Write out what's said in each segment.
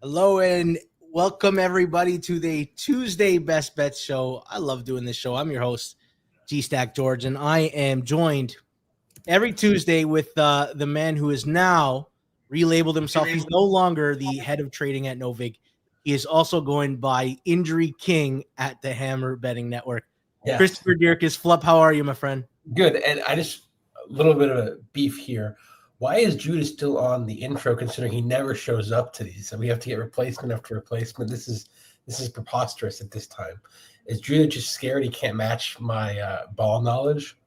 Hello and welcome everybody to the Tuesday Best Bets show. I love doing this show. I'm your host, G Stack George, and I am joined every Tuesday with the man who is now relabeled himself. He's no longer the head of trading at Novig. He is also going by Injury King at the Hammer Betting Network. Yes. Christopher Dierkes, Flub, how are you, my friend? Good. And a little bit of a beef here. Why is Judah still on the intro considering he never shows up to these? So we have to get replacement after replacement. This is preposterous at this time. Is Judah just scared he can't match my ball knowledge?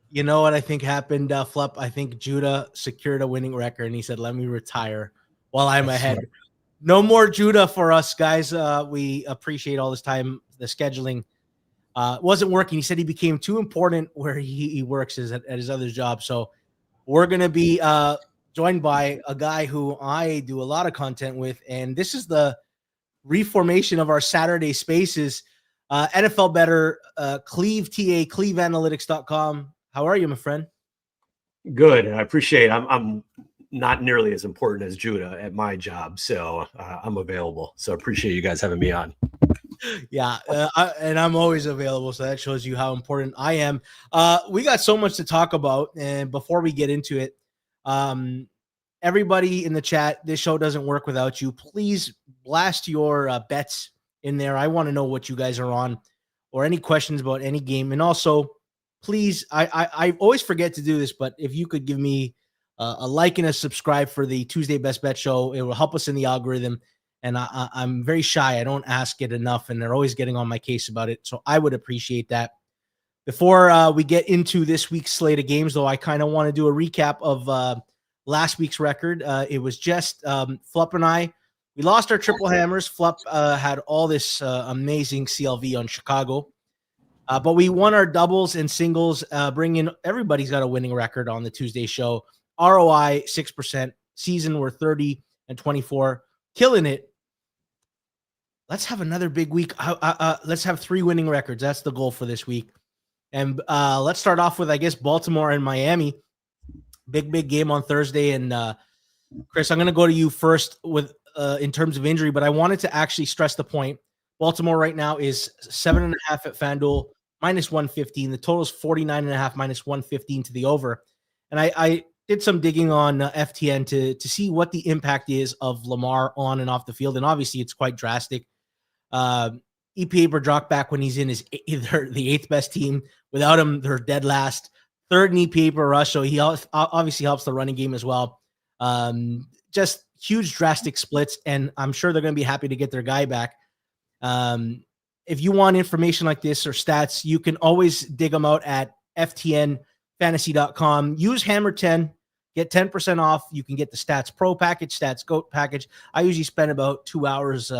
You know what I think happened, Flup? I think Judah secured a winning record, and he said, let me retire while I'm That's ahead. smart. No more Judah for us, guys. We appreciate all this time. The scheduling wasn't working. He said he became too important where he works at his other job. So we're going to be joined by a guy who I do a lot of content with, and this is the reformation of our Saturday spaces. NFL better, ClevTA, CleveAnalytics.com. How are you, my friend? Good. I appreciate it. I'm not nearly as important as Judah at my job, so I'm available. So I appreciate you guys having me on. Yeah, and I'm always available, so that shows you how important I am. We got so much to talk about, and before we get into it, everybody in the chat, this show doesn't work without you. Please blast your bets in there. I want to know what you guys are on or any questions about any game. And also, please, I always forget to do this, but if you could give me a like and a subscribe for the Tuesday Best Bet show, it will help us in the algorithm. And I'm very shy. I don't ask it enough, and they're always getting on my case about it. So I would appreciate that. Before we get into this week's slate of games, though, I kind of want to do a recap of last week's record. It was just Flup and I. We lost our triple hammers. Flup had all this amazing CLV on Chicago. But we won our doubles and singles, bringing everybody's got a winning record on the Tuesday show. ROI 6%. Season we're 30-24. Killing it. Let's have another big week. Let's have 3 winning records. That's the goal for this week. And let's start off with, I guess, Baltimore and Miami. Big game on Thursday. And Chris, I'm going to go to you first with in terms of injury, but I wanted to actually stress the point. Baltimore right now is 7.5 at FanDuel, minus 115. The total is 49.5, minus 115 to the over. And I did some digging on FTN to see what the impact is of Lamar on and off the field. And obviously it's quite drastic. EPA per drop back when he's in is either the 8th best team. Without him, they're dead last. 3rd in EPA per rush, so he obviously helps the running game as well. Just huge drastic splits, and I'm sure they're going to be happy to get their guy back. If you want information like this or stats, you can always dig them out at ftnfantasy.com. Use Hammer 10, get 10% off. You can get the Stats Pro package, Stats Goat package. I usually spend about 2 hours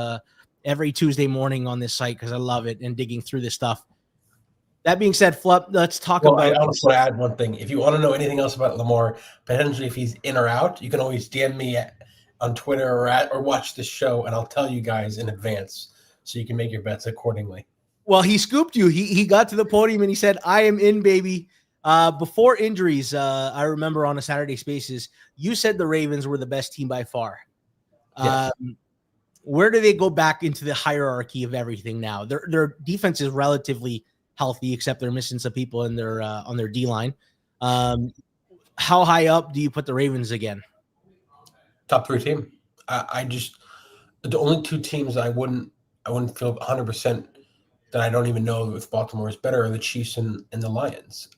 every Tuesday morning on this site because I love it and digging through this stuff. That being said, Flup, let's talk about. I also add one thing. If you want to know anything else about Lamar, potentially if he's in or out, you can always DM me on Twitter or watch the show, and I'll tell you guys in advance so you can make your bets accordingly. Well, he scooped you. He got to the podium and he said, "I am in, baby." Before injuries, I remember on a Saturday Spaces, you said the Ravens were the best team by far. Yes. Where do they go back into the hierarchy of everything now? Their defense is relatively healthy, except they're missing some people in their on their D line. How high up do you put the Ravens again? Top 3 team. I just the only 2 teams I wouldn't feel 100% that I don't even know if Baltimore is better are the Chiefs and the Lions.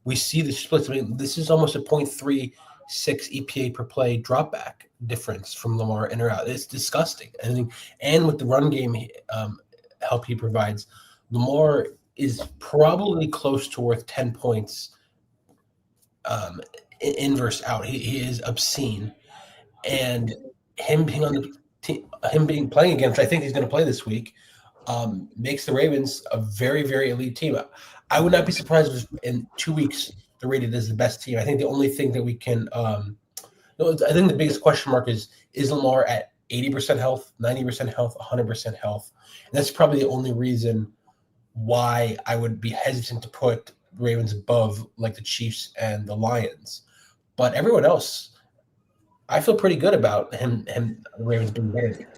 We see the splits. I mean, this is almost a 0.36 EPA per play drop back difference from Lamar in or out. It's disgusting. And with the run game help he provides, Lamar is probably close to worth 10 points inverse out. He is obscene. And him being on the team, him playing again, which I think he's going to play this week, makes the Ravens a very, very elite team. I would not be surprised if in 2 weeks they're rated as the best team. I think the only thing that we can I think the biggest question mark is Lamar at 80% health, 90% health, 100% health. And that's probably the only reason why I would be hesitant to put Ravens above like the Chiefs and the Lions. But everyone else, I feel pretty good about him the Ravens being better.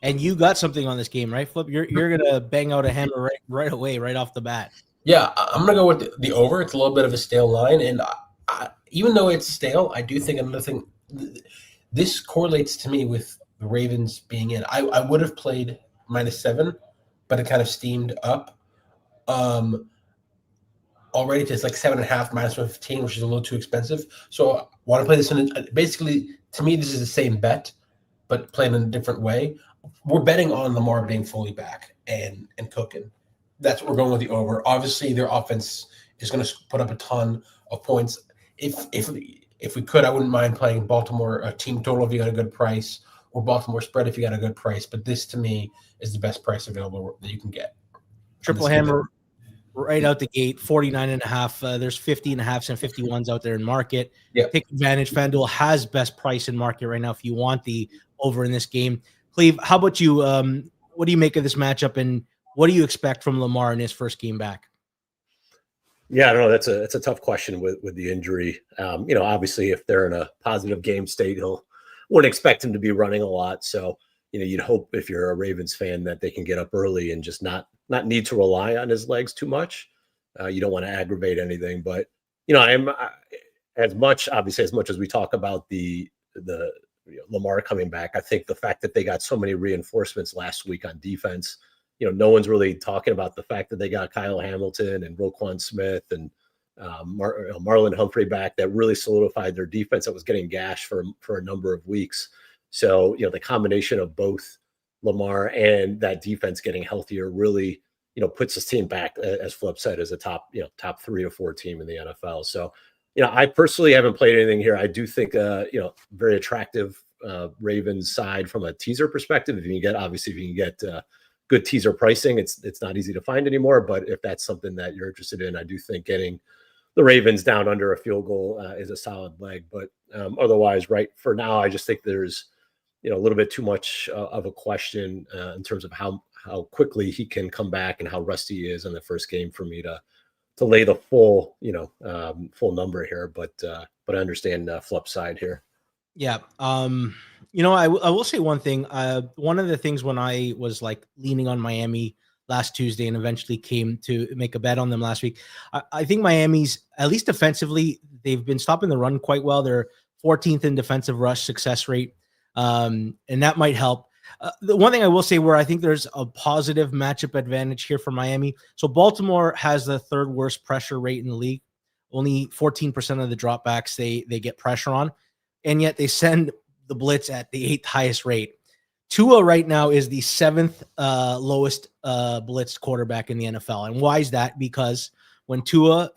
And you got something on this game, right, Flip? You're gonna bang out a hammer right away, right off the bat. Yeah, I'm gonna go with the over. It's a little bit of a stale line, and even though it's stale, I do think another thing. This correlates to me with the Ravens being in. I would have played -7, but it kind of steamed up already to it's like 7.5 -115, which is a little too expensive. So I want to play this in. Basically, to me, this is the same bet, but playing in a different way. We're betting on Lamar being fully back and cooking. That's what we're going with the over. Obviously, their offense is going to put up a ton of points. If we could, I wouldn't mind playing Baltimore team total if you got a good price, or Baltimore spread if you got a good price. But this, to me, is the best price available that you can get. Triple hammer right out the gate, 49.5. There's 50.5s and 51s out there in market. Yep. Take advantage. FanDuel has best price in market right now if you want the over in this game. Clive, how about you? What do you make of this matchup, and what do you expect from Lamar in his first game back? Yeah, I don't know. That's a tough question with the injury. Obviously, if they're in a positive game state, wouldn't expect him to be running a lot. So, you'd hope if you're a Ravens fan that they can get up early and just not need to rely on his legs too much. You don't want to aggravate anything, but I'm as much as we talk about the Lamar coming back. I think the fact that they got so many reinforcements last week on defense. No one's really talking about the fact that they got Kyle Hamilton and Roquan Smith and Marlon Humphrey back. That really solidified their defense that was getting gashed for a number of weeks. So, the combination of both Lamar and that defense getting healthier really, puts this team back, as Flip said, as a top 3 to 4 team in the NFL. So, I personally haven't played anything here. I do think, very attractive Ravens side from a teaser perspective. If you can get good teaser pricing, it's not easy to find anymore. But if that's something that you're interested in, I do think getting the Ravens down under a field goal is a solid leg. But otherwise, right for now, I just think there's a little bit too much of a question in terms of how quickly he can come back and how rusty he is in the first game for me to lay the full full number here. But I understand Flip side here. Yeah. I will say one thing. One of the things when I was like leaning on Miami last Tuesday and eventually came to make a bet on them last week, I think Miami's, at least defensively, they've been stopping the run quite well. They're 14th in defensive rush success rate, and that might help. The one thing I will say where I think there's a positive matchup advantage here for Miami. So Baltimore has the third worst pressure rate in the league. Only 14% of the dropbacks they get pressure on, and yet they send the blitz at the 8th highest rate. Tua right now is the 7th lowest blitzed quarterback in the NFL. And why is that? Because when Tua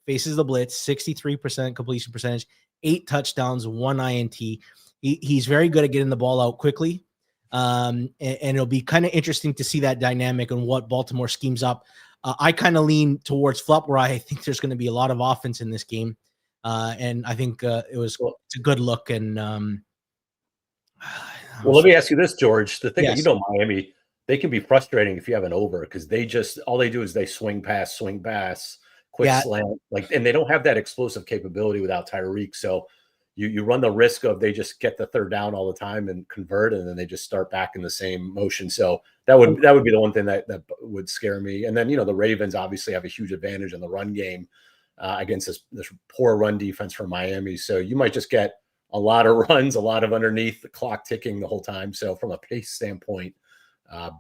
faces the blitz, 63% completion percentage, 8 touchdowns, 1 INT. He's very good at getting the ball out quickly. And it'll be kind of interesting to see that dynamic and what Baltimore schemes up. I kind of lean towards Flop, where I think there's going to be a lot of offense in this game. And I think it's a good look. And well, let me ask you this, George. The thing Yes. that Miami, they can be frustrating if you have an over, because all they do is they swing pass, quick slant, and they don't have that explosive capability without Tyreek. So you run the risk of they just get the third down all the time and convert, and then they just start back in the same motion. So that would be the one thing that would scare me. And then the Ravens obviously have a huge advantage in the run game against this poor run defense from Miami. So you might just get a lot of runs, a lot of underneath, the clock ticking the whole time. So from a pace standpoint,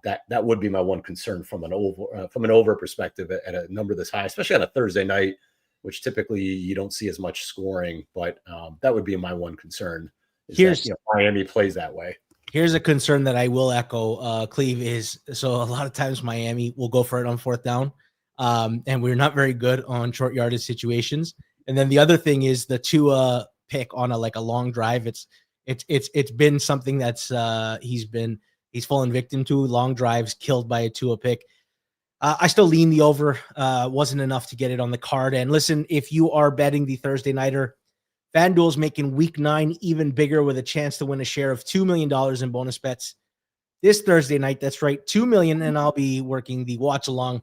that would be my one concern from an over perspective at a number this high, especially on a Thursday night, which typically you don't see as much scoring. But that would be my one concern. Miami plays that way. Here's a concern that I will echo, Cleve, is so a lot of times Miami will go for it on 4th down, and we're not very good on short yardage situations. And then the other thing is the Tua pick on a long drive. It's been something that's he's fallen victim to, long drives killed by a Tua pick. I still lean the over. Wasn't enough to get it on the card. And listen, if you are betting the Thursday nighter, FanDuel's making week 9 even bigger with a chance to win a share of $2 million in bonus bets this Thursday night. That's right, $2 million, and I'll be working the watch along.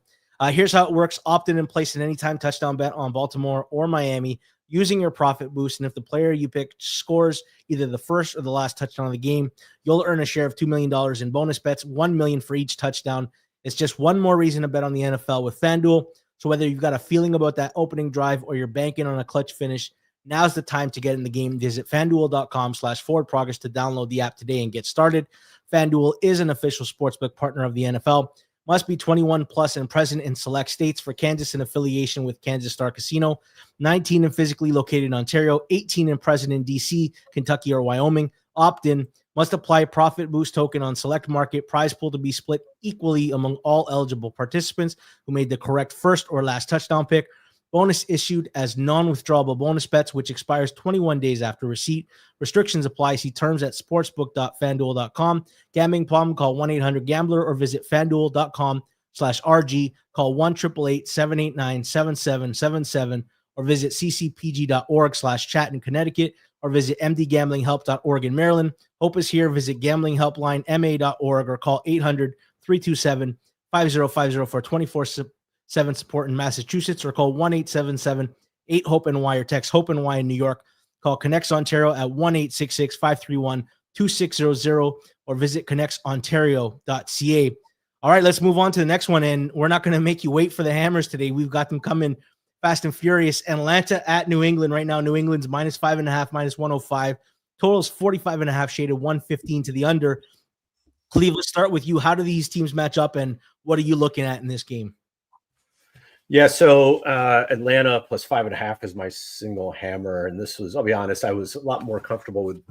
Here's how it works. Opt in and place an anytime touchdown bet on Baltimore or Miami. using your profit boost. And if the player you pick scores either the first or the last touchdown of the game, you'll earn a share of $2 million in bonus bets, $1 million for each touchdown. It's just one more reason to bet on the NFL with FanDuel. So whether you've got a feeling about that opening drive or you're banking on a clutch finish, now's the time to get in the game. Visit FanDuel.com/forwardprogress to download the app today and get started. FanDuel is an official sportsbook partner of the NFL. Must be 21 plus and present in select states. For Kansas in affiliation with Kansas Star Casino. 19 and physically located in Ontario. 18 and present in DC, Kentucky, or Wyoming. Opt-in. Must apply profit boost token on select market. Prize pool to be split equally among all eligible participants who made the correct first or last touchdown pick. Bonus issued as non-withdrawable bonus bets, which expires 21 days after receipt. Restrictions apply. See terms at sportsbook.fanduel.com. Gambling problem? Call 1-800-GAMBLER or visit fanduel.com/RG. Call 1-888-789-7777 or visit ccpg.org/chat in Connecticut or visit mdgamblinghelp.org in Maryland. Hope is here. Visit gamblinghelplinema.org or call 800-327-5050 for 24/7 support in Massachusetts, or call 1-877-8-HOPE-NY or text HOPE-NY in New York. Call Connects Ontario at 1-866-531-2600 or visit connectsontario.ca. All right, let's move on to the next one, and we're not going to make you wait for the hammers today. We've got them coming fast and furious. Atlanta at New England right now. New England's -5.5, -105. Totals 45.5, shaded 115 to the under. Clive, let's start with you. How do these teams match up, and what are you looking at in this game? Yeah, so Atlanta +5.5 is my single hammer. And this was, I'll be honest, I was a lot more comfortable with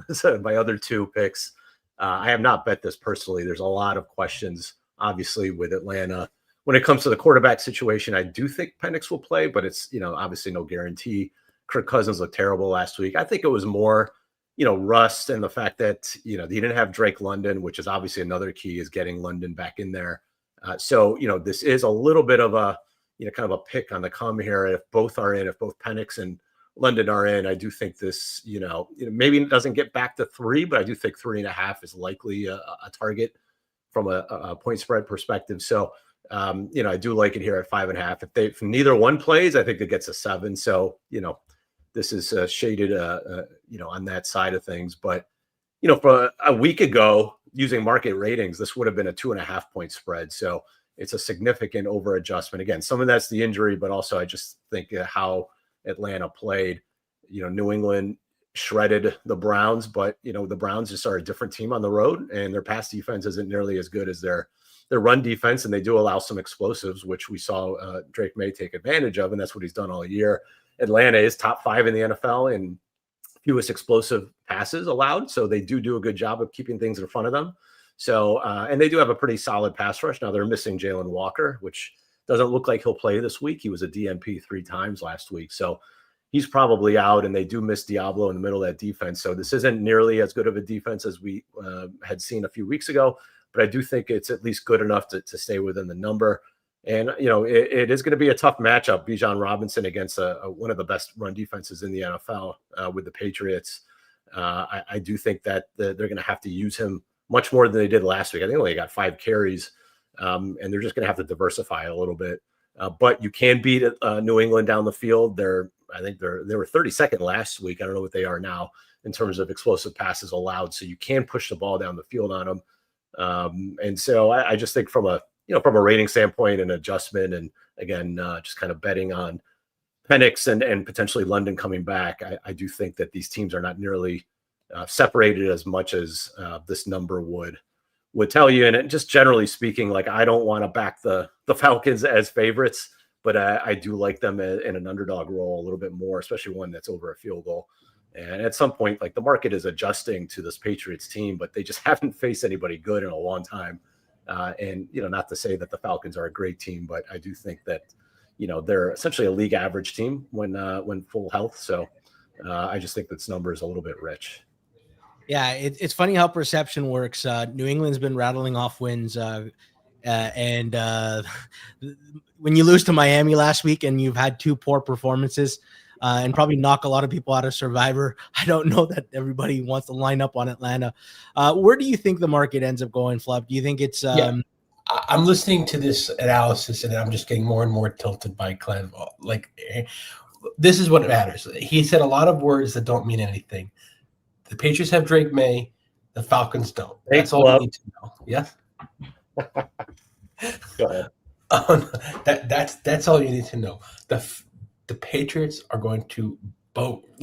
my other two picks. I have not bet this personally. There's a lot of questions, obviously, with Atlanta. When it comes to the quarterback situation, I do think Penix will play, but it's, obviously no guarantee. Kirk Cousins looked terrible last week. I think it was more, rust and the fact that, he didn't have Drake London, which is obviously another key, is getting London back in there. So this is a little bit of a, kind of a pick on the come here. If both are in, if both Penix and London are in, I do think this, maybe it doesn't get back to 3, but I do think 3.5 is likely a target from a point spread perspective. So, I do like it here at 5.5. If neither one plays, I think it gets a 7. So, this is shaded, on that side of things. But, for a week ago, using market ratings, this would have been a 2.5 point spread. So, it's a significant over adjustment. Again, some of that's the injury, but also I just think how Atlanta played. New England shredded the Browns, but the Browns just are a different team on the road, and their pass defense isn't nearly as good as their run defense, and they do allow some explosives, which we saw Drake May take advantage of, and that's what he's done all year. Atlanta is top 5 in the NFL in fewest explosive passes allowed, so they do a good job of keeping things in front of them. So, and they do have a pretty solid pass rush. Now they're missing Jalen Walker, which doesn't look like he'll play this week. He was a DNP 3 times last week. So he's probably out, and they do miss Diablo in the middle of that defense. So this isn't nearly as good of a defense as we had seen a few weeks ago, but I do think it's at least good enough to stay within the number. And, it is going to be a tough matchup. Bijan Robinson against one of the best run defenses in the NFL with the Patriots. I do think that they're going to have to use him much more than they did last week. I think they only got 5 carries, and they're just going to have to diversify a little bit. But you can beat New England down the field. I think they were 32nd last week. I don't know what they are now in terms of explosive passes allowed. So you can push the ball down the field on them. And so I just think from a rating standpoint and adjustment, and again, just kind of betting on Penix and potentially London coming back, I do think that these teams are not nearly separated as much as this number would tell you. And just generally speaking, like, I don't want to back the Falcons as favorites, but I do like them in an underdog role a little bit more, especially one that's over a field goal. And at some point, like, the market is adjusting to this Patriots team, but they just haven't faced anybody good in a long time. And, not to say that the Falcons are a great team, but I do think that, they're essentially a league average team when full health. So I just think this number is a little bit rich. Yeah, it's funny how perception works. New England's been rattling off wins, and when you lose to Miami last week and you've had 2 poor performances and probably knock a lot of people out of Survivor, I don't know that everybody wants to line up on Atlanta. Where do you think the market ends up going, Fluff? Do you think it's I'm listening to this analysis, and I'm just getting more and more tilted by Clive. Like, this is what matters. He said a lot of words that don't mean anything. The Patriots have Drake May. The Falcons don't. That's all you need to know. Yes? Go ahead. That's all you need to know. The Patriots are going to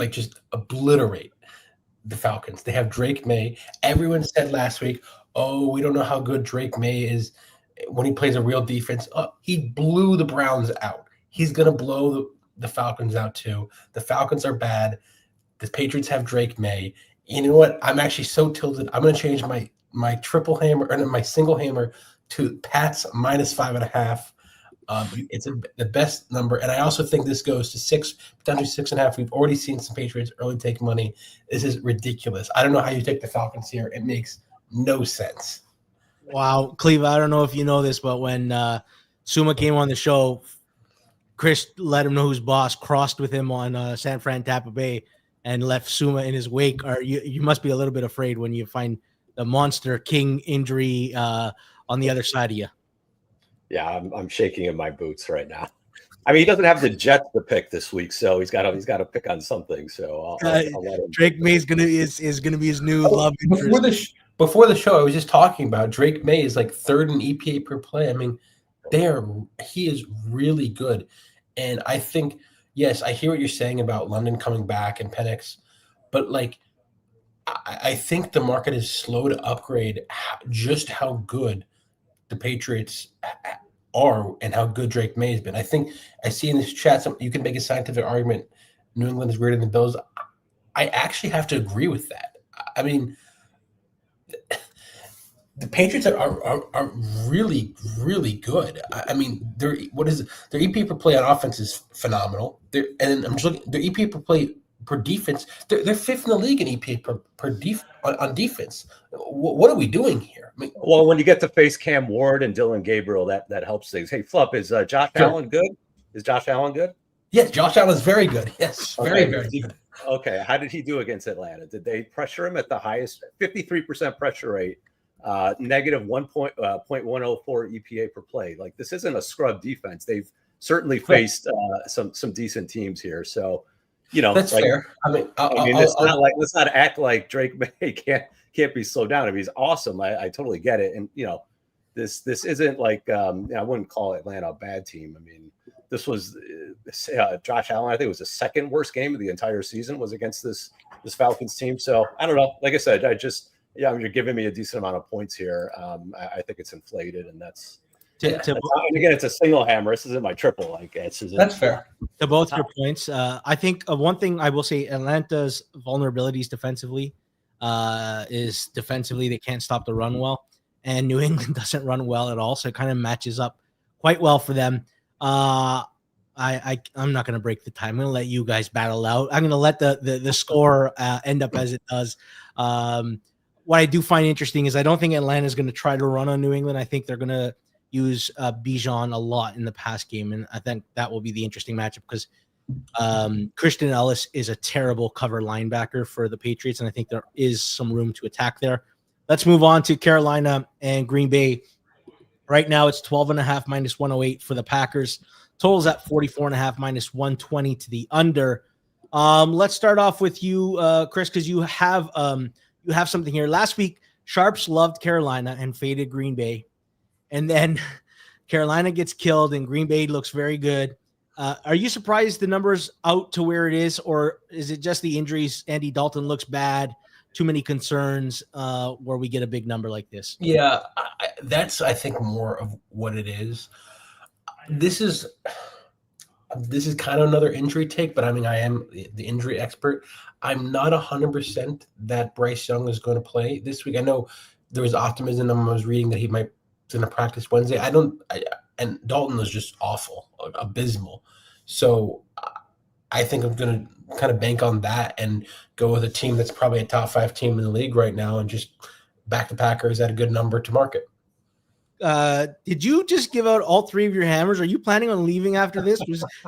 just obliterate the Falcons. They have Drake May. Everyone said last week, oh, we don't know how good Drake May is when he plays a real defense. He blew the Browns out. He's going to blow the Falcons out too. The Falcons are bad. The Patriots have Drake May. You know what? I'm actually so tilted. I'm going to change my triple hammer or my single hammer to Pats -5.5. It's the best number. And I also think this goes to 6, potentially 6.5. We've already seen some Patriots early take money. This is ridiculous. I don't know how you take the Falcons here. It makes no sense. Wow. Clive, I don't know if you know this, but when Suuma came on the show, Chris let him know whose boss crossed with him on San Fran Tampa Bay and left Suuma in his wake. Or you must be a little bit afraid when you find the monster king injury on the other side of you. Yeah, I'm shaking in my boots right now. I mean, he doesn't have the Jets to pick this week, so he's got to pick on something. So I'll let him. Drake May is gonna be his new love interest. Before the show, I was just talking about Drake May is like 3rd in EPA per play. I mean, he is really good, and I think yes, I hear what you're saying about London coming back and Penix, but like I think the market is slow to upgrade just how good the Patriots are and how good Drake May has been. I think I see in this chat you can make a scientific argument New England is greater than the Bills. I actually have to agree with that. I mean, the Patriots are really, really good. I mean, their EP per play on offense is phenomenal. And I'm just looking, their EP per play per defense, they're 5th in the league in EPA on defense. What are we doing here? I mean, well, when you get to face Cam Ward and Dylan Gabriel, that helps things. Hey, Flup, is Josh Allen good? Is Josh Allen good? Yes, Josh Allen is very good. Yes, very, very good. Okay, how did he do against Atlanta? Did they pressure him at the highest, 53% pressure rate, negative 1.104 EPA per play? Like, this isn't a scrub defense. They've certainly faced some decent teams here. So, you know, that's fair. I mean, let's not act like Drake May can't be slowed down. I mean, he's awesome. I totally get it. And you know, this isn't like I wouldn't call Atlanta a bad team. I mean, this was Josh Allen. I think it was the 2nd worst game of the entire season was against this Falcons team. So I don't know. Like I said, you're giving me a decent amount of points here. I think it's inflated, and that's. And again, it's a single hammer. This isn't my triple. Like that's fair. To both your points, I think one thing I will say: Atlanta's vulnerabilities defensively is they can't stop the run well, and New England doesn't run well at all. So it kind of matches up quite well for them. I'm not going to break the time. I'm going to let you guys battle out. I'm going to let the score end up as it does. What I do find interesting is I don't think Atlanta is going to try to run on New England. I think they're going to use Bijan a lot in the pass game, and I think that will be the interesting matchup because Christian Ellis is a terrible cover linebacker for the Patriots, and I think there is some room to attack there. Let's move on to Carolina and Green Bay. Right now, it's 12.5 -108 for the Packers. Totals at 44.5 -120 to the under. Let's start off with you, Chris, because you have something here. Last week, Sharps loved Carolina and faded Green Bay. And then Carolina gets killed and Green Bay looks very good. Are you surprised the number's out to where it is, or is it just the injuries? Andy Dalton looks bad, too many concerns where we get a big number like this? Yeah, that's, I think, more of what it is. This is kind of another injury take, but I mean, I am the injury expert. I'm not 100% that Bryce Young is going to play this week. I know there was optimism. I was reading that he might going to practice Wednesday. And Dalton was just awful, abysmal. So I think I'm going to kind of bank on that and go with a team that's probably a top 5 team in the league right now and just back the Packers at a good number to market. Did you just give out all 3 of your hammers? Are you planning on leaving after this?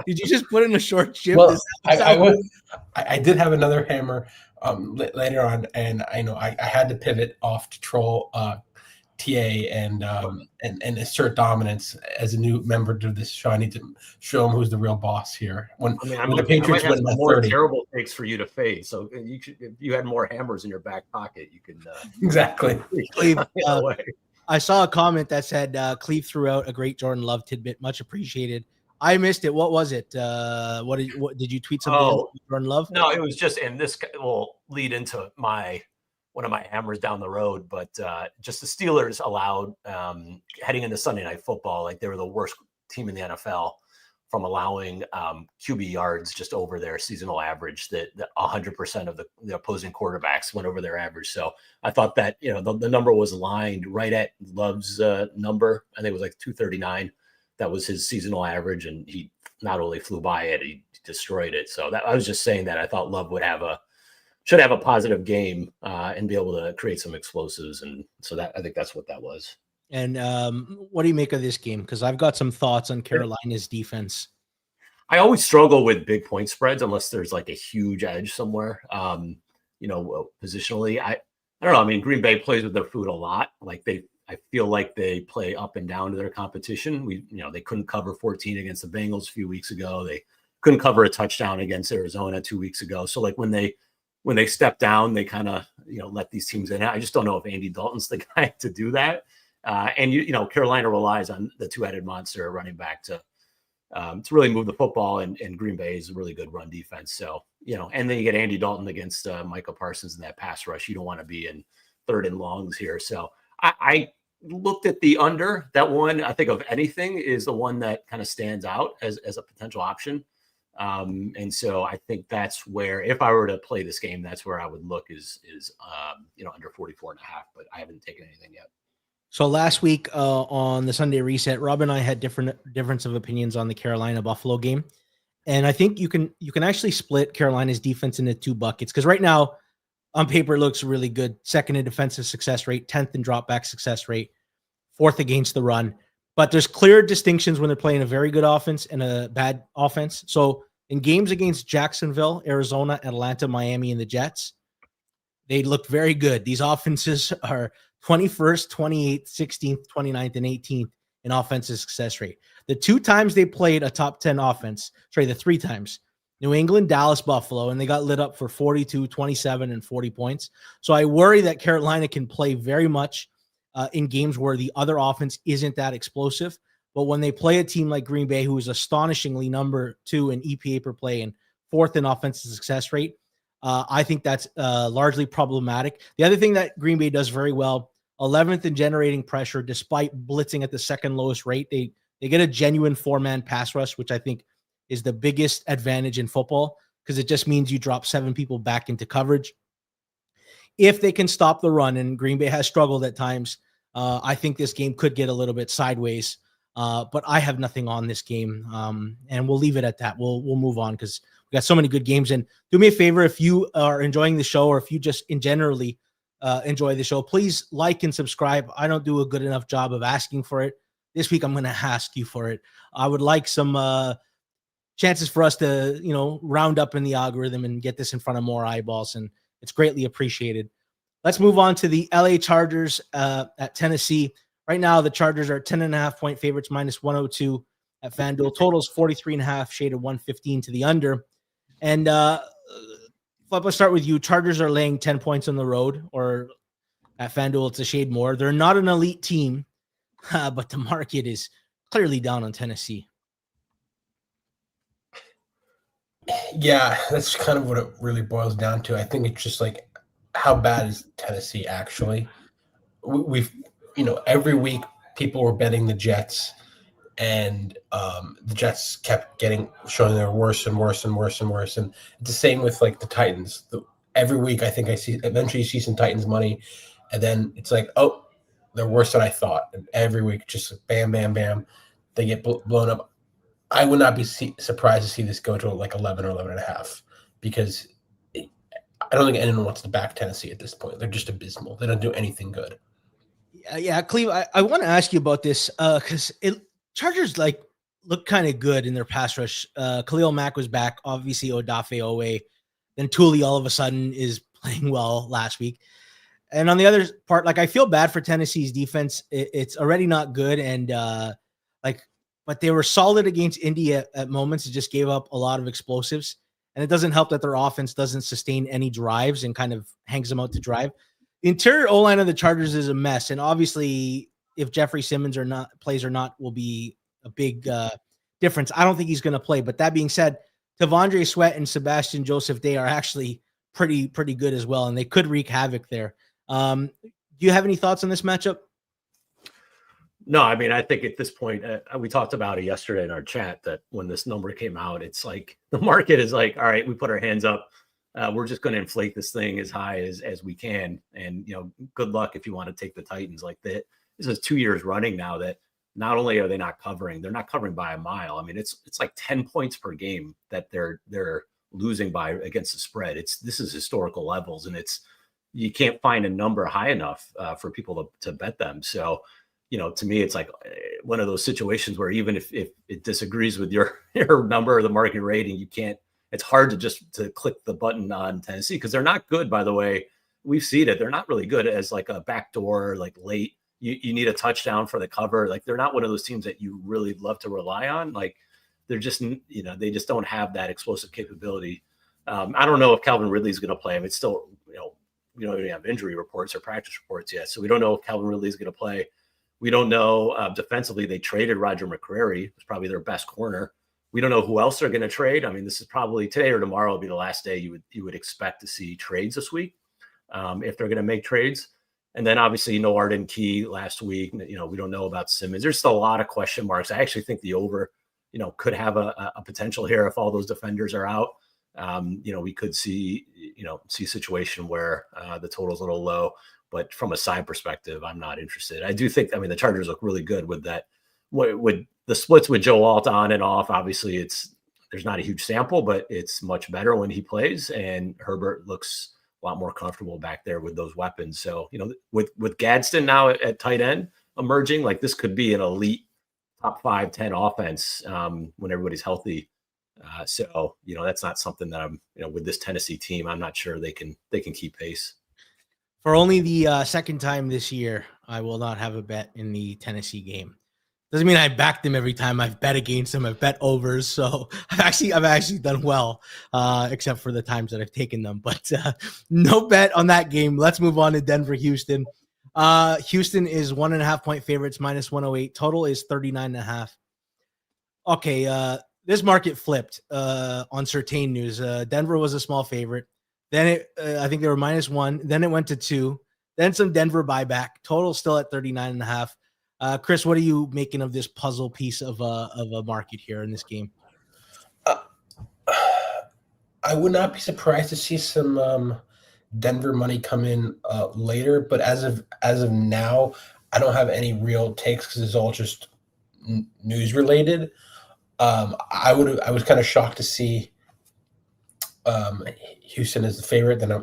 Did you just put in a short shift? Well, I did have another hammer later on, and I know I had to pivot off to troll TA and assert dominance as a new member to this show. I need to show him who's the real boss here. When the Patriots win by more 30, terrible takes for you to fade. So you should, if you had more hammers in your back pocket, you can exactly. Clive, I saw a comment that said Clive threw out a great Jordan Love tidbit, much appreciated. I missed it. What was it? What did you tweet something? Oh, Jordan Love? No, it was just, and this will lead into one of my hammers down the road, but just the Steelers allowed heading into Sunday Night Football, like they were the worst team in the NFL from allowing QB yards just over their seasonal average. That 100% of the opposing quarterbacks went over their average. So I thought that the number was lined right at Love's number. I think it was like 239. That was his seasonal average, and he not only flew by it, he destroyed it. So I was just saying that I thought Love should have a positive game and be able to create some explosives, and so I think that's what that was. And what do you make of this game? Because I've got some thoughts on Carolina's defense. I always struggle with big point spreads unless there's like a huge edge somewhere. Positionally, I don't know. I mean, Green Bay plays with their food a lot. I feel like they play up and down to their competition. They couldn't cover 14 against the Bengals a few weeks ago. They couldn't cover a touchdown against Arizona 2 weeks ago. So like when they step down, they kind of, let these teams in. I just don't know if Andy Dalton's the guy to do that. And Carolina relies on the two-headed monster running back to really move the football, and Green Bay is a really good run defense. So, and then you get Andy Dalton against Michael Parsons in that pass rush. You don't want to be in third and longs here. So I looked at the under. That one, I think of anything, is the one that kind of stands out as a potential option. And so I think that's where, if I were to play this game, that's where I would look is under 44.5, but I haven't taken anything yet. So last week on the Sunday reset, Rob and I had difference of opinions on the Carolina Buffalo game. And I think you can actually split Carolina's defense into two buckets, because right now on paper it looks really good. Second in defensive success rate, 10th in drop back success rate, 4th against the run. But there's clear distinctions when they're playing a very good offense and a bad offense. So in games against Jacksonville, Arizona, Atlanta, Miami, and the Jets, they looked very good. These offenses are 21st, 28th, 16th, 29th, and 18th in offensive success rate. The 2 times they played a top 10 offense, the 3 times, New England, Dallas, Buffalo, and they got lit up for 42, 27, and 40 points. So I worry that Carolina can play very much in games where the other offense isn't that explosive. But when they play a team like Green Bay, who is astonishingly number 2 in EPA per play and 4th in offensive success rate, I think that's largely problematic. The other thing that Green Bay does very well, 11th in generating pressure, despite blitzing at the second lowest rate. They get a genuine 4-man pass rush, which I think is the biggest advantage in football, because it just means you drop 7 people back into coverage. If they can stop the run, and Green Bay has struggled at times, I think this game could get a little bit sideways. But I have nothing on this game, and we'll leave it at that. We'll move on because we got so many good games. And do me a favor, if you are enjoying the show, or if you just generally enjoy the show, please like and subscribe. I don't do a good enough job of asking for it. This week, I'm going to ask you for it. I would like some chances for us to, round up in the algorithm and get this in front of more eyeballs, and it's greatly appreciated. Let's move on to the LA Chargers at Tennessee. Right now, the Chargers are 10.5-point favorites, minus 102 at FanDuel. Totals 43.5, shaded 115 to the under. And let's start with you. Chargers are laying 10 points on the road, or at FanDuel, it's a shade more. They're not an elite team, but the market is clearly down on Tennessee. Yeah, that's kind of what it really boils down to. I think it's just like, how bad is Tennessee actually? We've every week people were betting the Jets, and the Jets kept showing they're worse and worse and worse and worse. And it's the same with like the Titans. Every week I think eventually you see some Titans money, and then it's like, oh, they're worse than I thought. And every week just bam, bam, bam, they get blown up. I would not be surprised to see this go to like 11 or 11.5, because I don't think anyone wants to back Tennessee at this point. They're just abysmal. They don't do anything good. Yeah, Clive, I want to ask you about this because Chargers look kind of good in their pass rush. Khalil Mack was back, obviously Odafe Owe. Then Tuli all of a sudden is playing well last week. And on the other part, like I feel bad for Tennessee's defense. It's already not good, and but they were solid against Indy at moments. It just gave up a lot of explosives, and it doesn't help that their offense doesn't sustain any drives and kind of hangs them out to drive. The interior O-line of the Chargers is a mess, and obviously, if Jeffrey Simmons plays or not will be a big difference. I don't think he's going to play. But that being said, Tavondre Sweat and Sebastian Joseph Day are actually pretty good as well, and they could wreak havoc there. Do you have any thoughts on this matchup? No, I mean, I think at this point, we talked about it yesterday in our chat that when this number came out, it's like the market is like, all right, we put our hands up. We're just going to inflate this thing as high as we can. And, good luck if you want to take the Titans like that. This is 2 years running now that not only are they not covering, they're not covering by a mile. I mean, it's like 10 points per game that they're losing by against the spread. This is historical levels, and you can't find a number high enough for people to bet them. So, to me, it's like one of those situations where even if it disagrees with your number or the market rating, it's hard to click the button on Tennessee because they're not good, by the way. We've seen it. They're not really good as like a backdoor, like late. You need a touchdown for the cover. Like they're not one of those teams that you really love to rely on. Like they're just, they just don't have that explosive capability. I don't know if Calvin Ridley's going to play. I mean, it's still, we don't even have injury reports or practice reports yet. So we don't know if Calvin Ridley's going to play. We don't know. Defensively, they traded Roger McCreary. It's probably their best corner. We don't know who else they're going to trade. I mean, this is probably today or tomorrow will be the last day you would expect to see trades this week if they're going to make trades. And then obviously, Arden Key last week. We don't know about Simmons. There's still a lot of question marks. I actually think the over, could have a potential here if all those defenders are out. We could see a situation where the total's a little low. But from a side perspective, I'm not interested. I do think, the Chargers look really good with that. With the splits with Joe Alt on and off, obviously there's not a huge sample, but it's much better when he plays. And Herbert looks a lot more comfortable back there with those weapons. So, with Gadsden now at tight end emerging, like this could be an elite top 5-10 offense when everybody's healthy. So, that's not something that I'm, with this Tennessee team, I'm not sure they can keep pace. For only the second time this year, I will not have a bet in the Tennessee game. Doesn't mean I backed them every time I've bet against them. I've bet overs, so I've actually done well, except for the times that I've taken them. But no bet on that game. Let's move on to Denver, Houston. Houston is 1.5 point favorites, minus 108. Total is 39.5. Okay, this market flipped on Certain News. Denver was a small favorite. Then I think they were -1. Then it went to 2. Then some Denver buyback. Total still at 39.5. Chris, what are you making of this puzzle piece of a market here in this game? I would not be surprised to see some Denver money come in later, but as of now, I don't have any real takes because it's all just news related. I was kind of shocked to see Houston is the favorite. Then I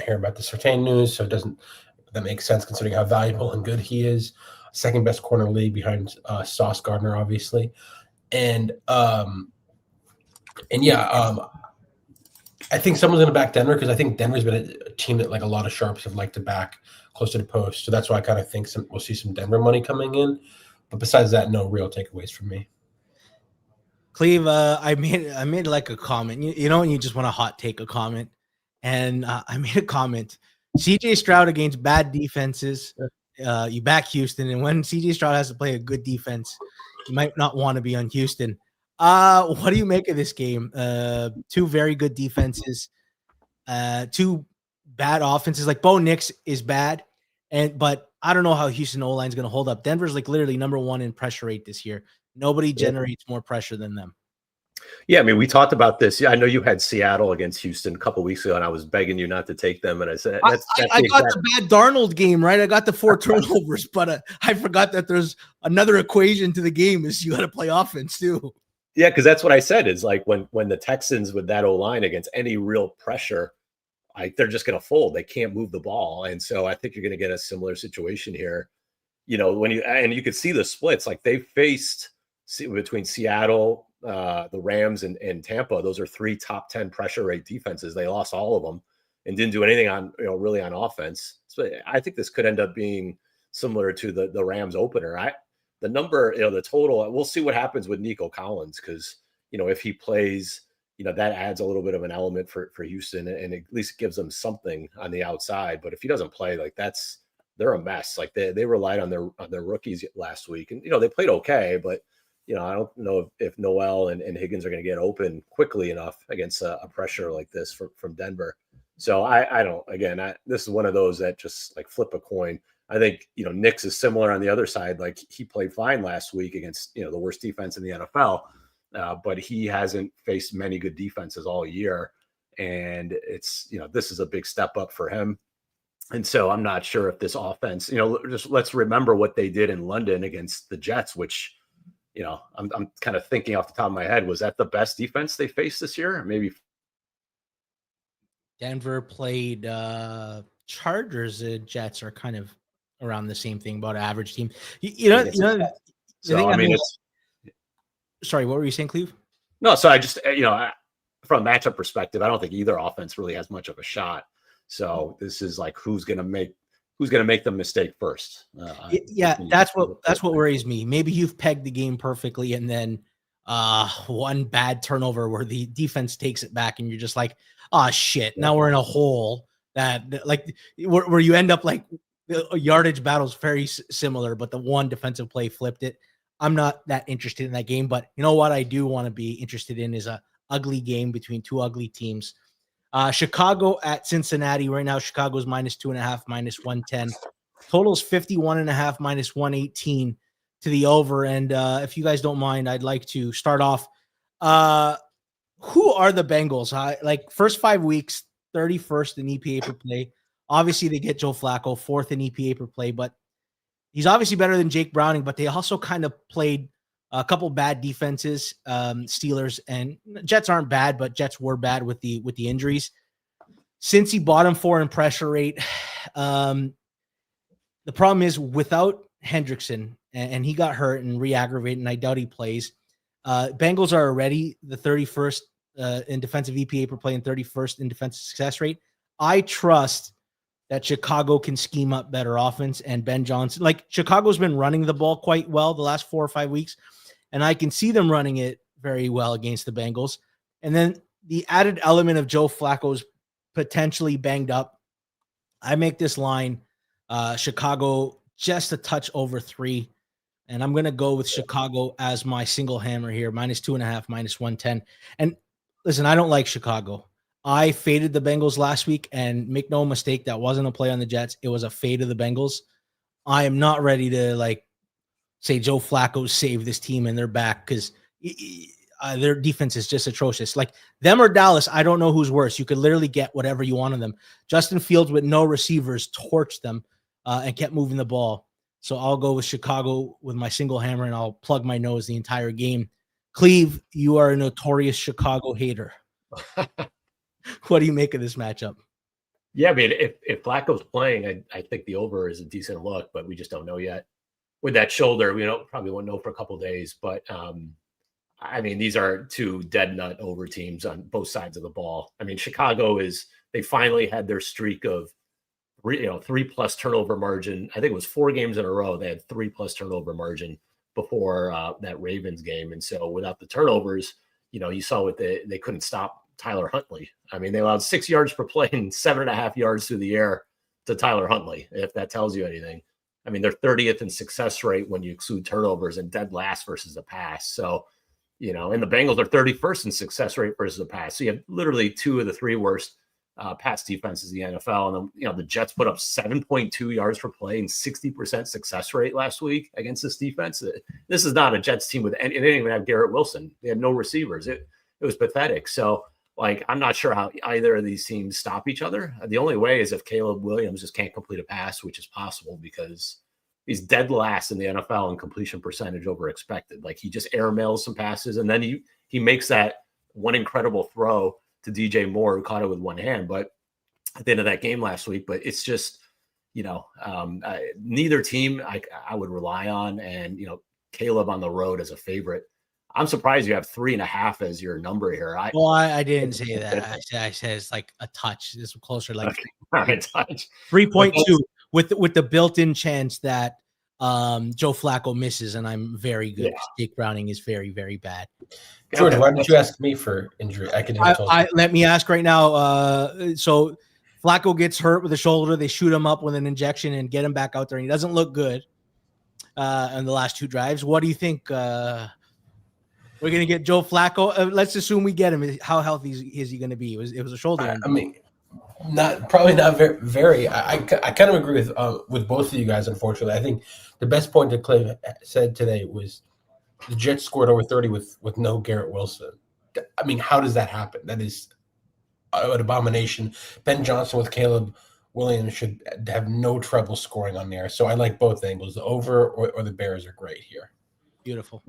hear about the Certain News, so that makes sense considering how valuable and good he is. Second best corner league behind Sauce Gardner, obviously, and I think someone's going to back Denver because I think Denver's been a team that like a lot of sharps have liked to back close to the post. So that's why I kind of think we'll see some Denver money coming in. But besides that, no real takeaways from me. Clive, I made like a comment. When you just want to hot take a comment, and I made a comment. CJ Stroud against bad defenses, you back Houston, and when CJ Stroud has to play a good defense, you might not want to be on Houston. What do you make of this game? Two very good defenses, two bad offenses. Like Bo Nix is bad, but I don't know how Houston O-line is going to hold up. Denver's like literally number 1 in pressure rate this year. Nobody generates more pressure than them. Yeah, I mean, we talked about this. Yeah, I know you had Seattle against Houston a couple weeks ago, and I was begging you not to take them. And I said, I got the bad Darnold game, right? I got the 4 turnovers, but I forgot that there's another equation to the game is you got to play offense too. Yeah, because that's what I said is like when the Texans with that O-line against any real pressure, they're just going to fold. They can't move the ball. And so I think you're going to get a similar situation here. When you could see the splits, like they faced between Seattle, the Rams and Tampa. Those are 3 top 10 pressure rate defenses. They lost all of them. and didn't do anything on, really on offense. So I think this could end up being similar to the Rams opener. The number, the total, we'll see what happens with Nico Collins, because, if he plays, that adds a little bit of an element for Houston, and at least gives them something on the outside. But if he doesn't play, like, they're a mess. Like, they relied on their rookies last week, and they played okay, but I don't know if Noel and Higgins are going to get open quickly enough against a pressure like this from Denver. So I don't. Again, this is one of those that just like flip a coin. I think Knicks is similar on the other side. Like, he played fine last week against the worst defense in the NFL, but he hasn't faced many good defenses all year, and it's this is a big step up for him. And so I'm not sure if this offense, just let's remember what they did in London against the Jets, which, I'm kind of thinking off the top of my head, was that the best defense they faced this year? Maybe Denver played Chargers. Jets are kind of around the same thing, about an average team. Sorry, what were you saying, Clive? No, so I just, from a matchup perspective, I don't think either offense really has much of a shot. So this is like, who's going to make the mistake first? That's what worries me. Maybe you've pegged the game perfectly, and then one bad turnover where the defense takes it back, and you're just like, oh shit, now we're in a hole that like where you end up like the yardage battle's very similar, but the one defensive play flipped it. I'm not that interested in that game, but you know what I do want to be interested in is a ugly game between two ugly teams. Chicago at Cincinnati right now. Chicago's -2.5, -110. Totals 51.5, -118 to the over. And if you guys don't mind, I'd like to start off. Who are the Bengals? Like, first 5 weeks, 31st in EPA per play. Obviously, they get Joe Flacco, 4th in EPA per play, but he's obviously better than Jake Browning. But they also kind of played a couple bad defenses. Steelers and Jets aren't bad, but Jets were bad with the injuries. Cincy bottom 4 in pressure rate. The problem is without Hendrickson, and he got hurt and re-aggravated, and I doubt he plays. Bengals are already the 31st in defensive EPA per play and 31st in defensive success rate. I trust that Chicago can scheme up better offense, and Ben Johnson, like, Chicago's been running the ball quite well the last 4 or 5 weeks, and I can see them running it very well against the Bengals. And then the added element of Joe Flacco's potentially banged up. I make this line Chicago just a touch over 3, and I'm going to go with Chicago as my single hammer here, -2.5, -110. And listen, I don't like Chicago. I faded the Bengals last week, and make no mistake, that wasn't a play on the Jets. It was a fade of the Bengals. I am not ready to say Joe Flacco saved this team and they're back, because their defense is just atrocious. Like, them or Dallas, I don't know who's worse. You could literally get whatever you want on them. Justin Fields with no receivers torched them and kept moving the ball. So I'll go with Chicago with my single hammer, and I'll plug my nose the entire game. Cleve, you are a notorious Chicago hater. What do you make of this matchup? Yeah, I mean, if Flacco's playing, I think the over is a decent look, but we just don't know yet. With that shoulder, we probably won't know for a couple of days. But I mean, these are two dead nut over teams on both sides of the ball. I mean, Chicago they finally had their streak of 3+ turnover margin. I think it was 4 games in a row they had 3+ turnover margin before that Ravens game. And so without the turnovers, you saw what they couldn't stop Tyler Huntley. I mean, they allowed 6 yards per play and 7.5 yards through the air to Tyler Huntley, if that tells you anything. I mean, they're 30th in success rate when you exclude turnovers and dead last versus the pass. So, and the Bengals are 31st in success rate versus the pass. So you have literally 2 of the 3 worst pass defenses in the NFL. And then, the Jets put up 7.2 yards per play and 60% success rate last week against this defense. This is not a Jets team they didn't even have Garrett Wilson. They had no receivers. It was pathetic. So, I'm not sure how either of these teams stop each other. The only way is if Caleb Williams just can't complete a pass, which is possible because he's dead last in the NFL in completion percentage over expected. Like, he just airmails some passes, and then he makes that one incredible throw to DJ Moore, who caught it with one hand. But at the end of that game last week, but it's just, neither team I would rely on. And, Caleb on the road as a favorite I'm surprised you have 3.5 as your number here. Well, I didn't say that. I said it's like a touch. This is closer, like Okay. All right, touch. 3.2 with the built-in chance that Joe Flacco misses, and I'm very good. Yeah. Jake Browning is very, very bad. George, why didn't you ask me for injury? I could have told you. Let me ask right now. So Flacco gets hurt with the shoulder. They shoot him up with an injection and get him back out there, and he doesn't look good in the last 2 drives. What do you think? We're gonna get Joe Flacco. Let's assume we get him. How healthy is he going to be? It was a shoulder injury. I mean, probably not very. I kind of agree with both of you guys. Unfortunately, I think the best point that Clive said today was the Jets scored over 30 with no Garrett Wilson. I mean, how does that happen? That is an abomination. Ben Johnson with Caleb Williams should have no trouble scoring on there. So I like both angles. The over or the Bears are great here. Beautiful.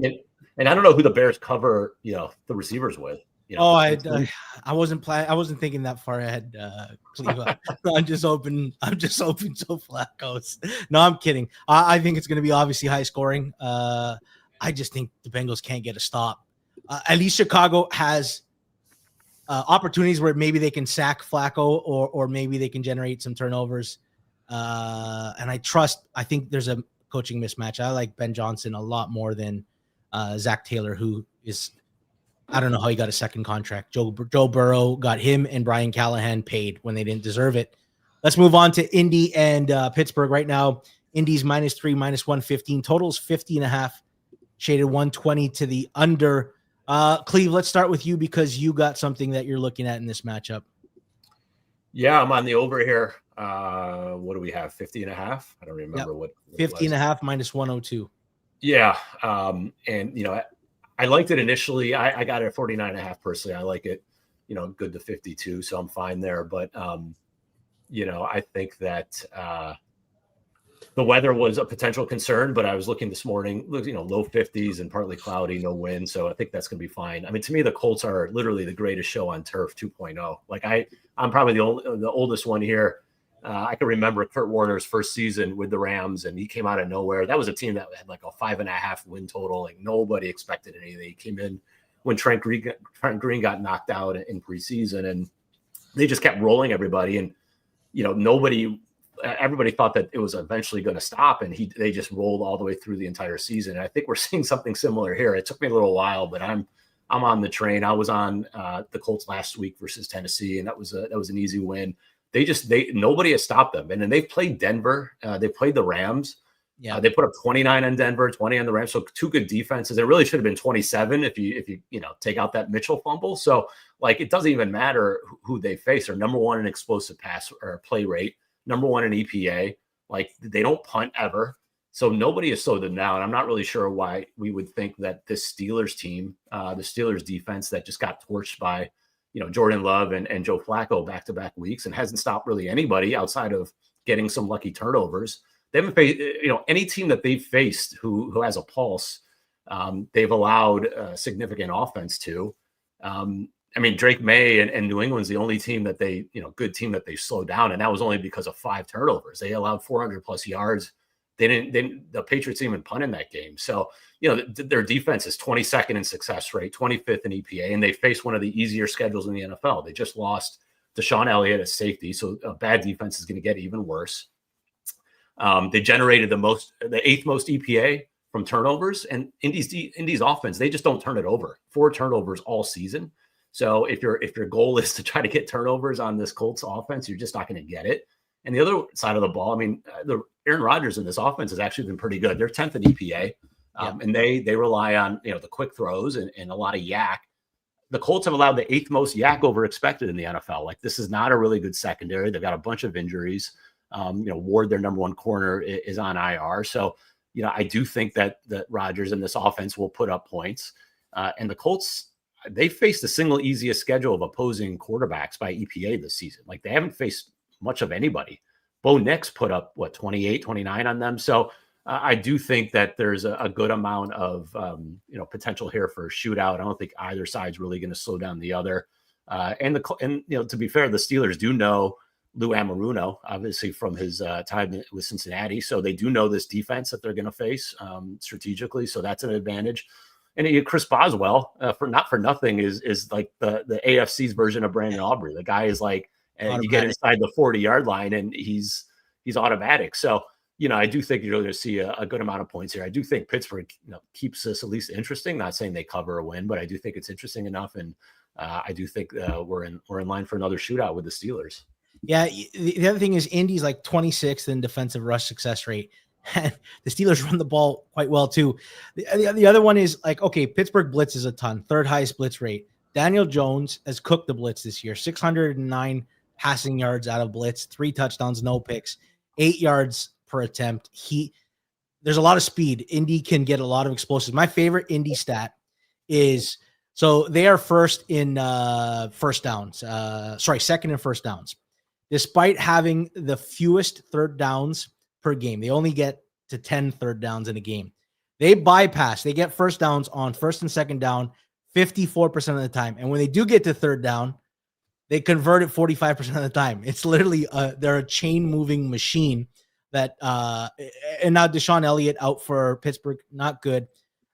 And I don't know who the Bears cover, the receivers with. I wasn't planning. I wasn't thinking that far ahead, Clive. I'm just hoping Joe Flacco's. No, I'm kidding. I think it's going to be obviously high scoring. I just think the Bengals can't get a stop. At least Chicago has opportunities where maybe they can sack Flacco or maybe they can generate some turnovers. And I think there's a coaching mismatch. I like Ben Johnson a lot more than Zach Taylor, who is, I don't know how he got a second contract. Joe Burrow got him and Brian Callahan paid when they didn't deserve it. Let's move on to Indy and Pittsburgh right now. Indy's -3, -115. Totals 50.5, shaded 120 to the under. Cleve, let's start with you because you got something that you're looking at in this matchup. Yeah, I'm on the over here. What do we have? 50.5? I don't remember what 50.5 -102. Yeah. And I liked it initially. I got it at 49.5 personally. I like it, good to 52. So I'm fine there. But, I think that the weather was a potential concern, but I was looking this morning, low 50s and partly cloudy, no wind. So I think that's going to be fine. I mean, to me, the Colts are literally the greatest show on turf 2.0. Like I'm probably the oldest one here. I can remember Kurt Warner's first season with the Rams, and he came out of nowhere. That was a team that had like a 5.5 win total. Like nobody expected anything. He came in when Trent Green got knocked out in preseason, and they just kept rolling everybody. And everybody thought that it was eventually going to stop, and they just rolled all the way through the entire season. And I think we're seeing something similar here. It took me a little while, but I'm on the train. I was on the Colts last week versus Tennessee, and that was an easy win. Nobody has stopped them. And then they've played Denver. They played the Rams. Yeah. They put up 29 on Denver, 20 on the Rams. So 2 good defenses. It really should have been 27 if you take out that Mitchell fumble. So it doesn't even matter who they face. They're number 1 in explosive pass or play rate, number 1 in EPA. They don't punt ever. So nobody has slowed them down. I'm not really sure why we would think that this Steelers team, the Steelers defense that just got torched by Jordan Love and Joe Flacco back-to-back weeks and hasn't stopped really anybody outside of getting some lucky turnovers. They haven't faced, any team that they've faced who has a pulse, they've allowed significant offense to. Drake May and New England's the only team that good team that they slowed down, and that was only because of 5 turnovers. They allowed 400+ yards. The Patriots didn't even punt in that game. So, their defense is 22nd in success rate, 25th in EPA, and they face one of the easier schedules in the NFL. They just lost Deshaun Elliott at safety, so a bad defense is going to get even worse. They generated the 8th most EPA from turnovers, and Indy's offense, they just don't turn it over. 4 turnovers all season. So if your goal is to try to get turnovers on this Colts offense, you're just not going to get it. And the other side of the ball, the Aaron Rodgers in this offense has actually been pretty good. They're 10th in EPA, and they rely on the quick throws and a lot of yak. The Colts have allowed the 8th most yak over expected in the NFL. This is not a really good secondary. They've got a bunch of injuries. Ward, their number 1 corner, is on IR. So I do think that Rodgers and this offense will put up points. And the Colts, they faced the single easiest schedule of opposing quarterbacks by EPA this season. They haven't faced much of anybody. Bo Nix put up 28, 29 on them. So I do think that there's a good amount of potential here for a shootout. I don't think either side's really going to slow down the other. And to be fair, the Steelers do know Lou Anarumo, obviously from his time with Cincinnati. So they do know this defense that they're going to face strategically. So that's an advantage. And Chris Boswell, for not for nothing, is like the AFC's version of Brandon Aubrey. The guy is like, you get inside the 40-yard line and he's automatic. So, I do think you're going to see a good amount of points here. I do think Pittsburgh, keeps this at least interesting. Not saying they cover or win, but I do think it's interesting enough. And I do think we're in line for another shootout with the Steelers. Yeah. The other thing is Indy's like 26th in defensive rush success rate. And the Steelers run the ball quite well too. The other one is like, okay, Pittsburgh blitzes a ton, third highest blitz rate. Daniel Jones has cooked the blitz this year, 609 passing yards out of blitz, 3 touchdowns, no picks, 8 yards per attempt. There's a lot of speed. Indy can get a lot of explosives. My favorite Indy stat is, so they are first in first downs. Second in first downs. Despite having the fewest third downs per game, they only get to 10 third downs in a game. They get first downs on first and second down 54% of the time. And when they do get to third down, they convert it 45% of the time. It's literally they're a chain moving machine that and now Deshaun Elliott out for Pittsburgh, not good.